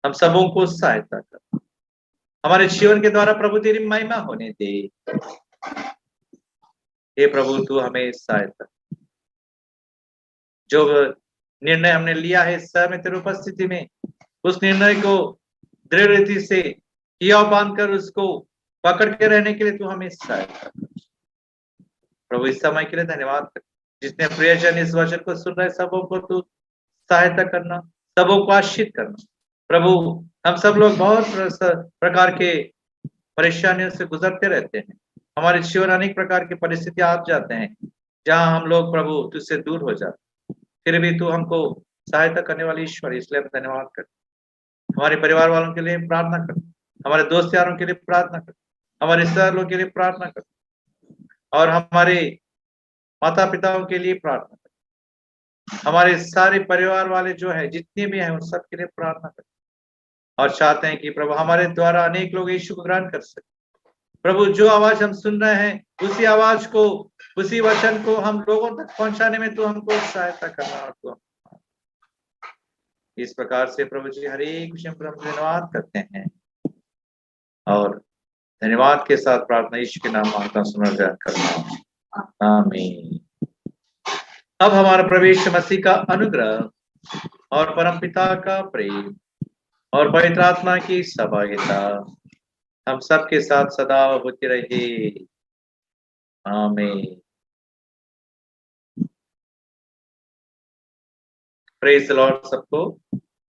हम सबों को सहायता कर। हमारे जीवन के द्वारा प्रभु तेरी महिमा होने दे। हे प्रभु तू हमें सहायता। जो निर्णय हमने लिया है इस समय तेरी उपस्थिति में, उस निर्णय को दृढ़ रीति से किया बांध कर उसको पकड़ के रहने के लिए तू हमें सहायता कर। प्रभु इस समय के लिए धन्यवाद कर। जितने प्रियजन इस वचन को सुन रहे सबों को तू सहायता करना, सबों को आशीष करना। प्रभु हम सब लोग बहुत प्रकार के परेशानियों से गुजरते रहते हैं। हमारे जीवन अनेक प्रकार की परिस्थितियां आ जाते हैं जहां हम लोग प्रभु तुझसे दूर हो जाते, फिर भी तू हमको सहायता करने वाली ईश्वर, इसलिए हम धन्यवाद कर। हमारे परिवार वालों के लिए प्रार्थना कर, हमारे दोस्त यारों के लिए प्रार्थना कर, हमारे रिश्तेदारों के लिए प्रार्थना कर और हमारे माता पिताओं के लिए प्रार्थना कर। हमारे सारे परिवार वाले जो है जितने भी हैं उन सब के लिए प्रार्थना कर और चाहते हैं कि प्रभु हमारे द्वारा अनेक लोग यीशु को ग्रहण कर सके। प्रभु जो आवाज हम सुन रहे हैं उसी आवाज को, उसी वचन को हम लोगों तक पहुंचाने में तू हमको सहायता करना। और तू इस प्रकार से प्रभु जी हर एक विषय पर हम धन्यवाद करते हैं और धन्यवाद के साथ प्रार्थना यीशु के नाम मांगता सुना ग्रहण करना। आमीन। अब हमारा प्रवेश मसीह का अनुग्रह और परमपिता का प्रेम और पवित्र आत्मा की सहभागिता हम सबके साथ सदा होती रहे। आमीन। प्रेज द लॉर्ड सबको।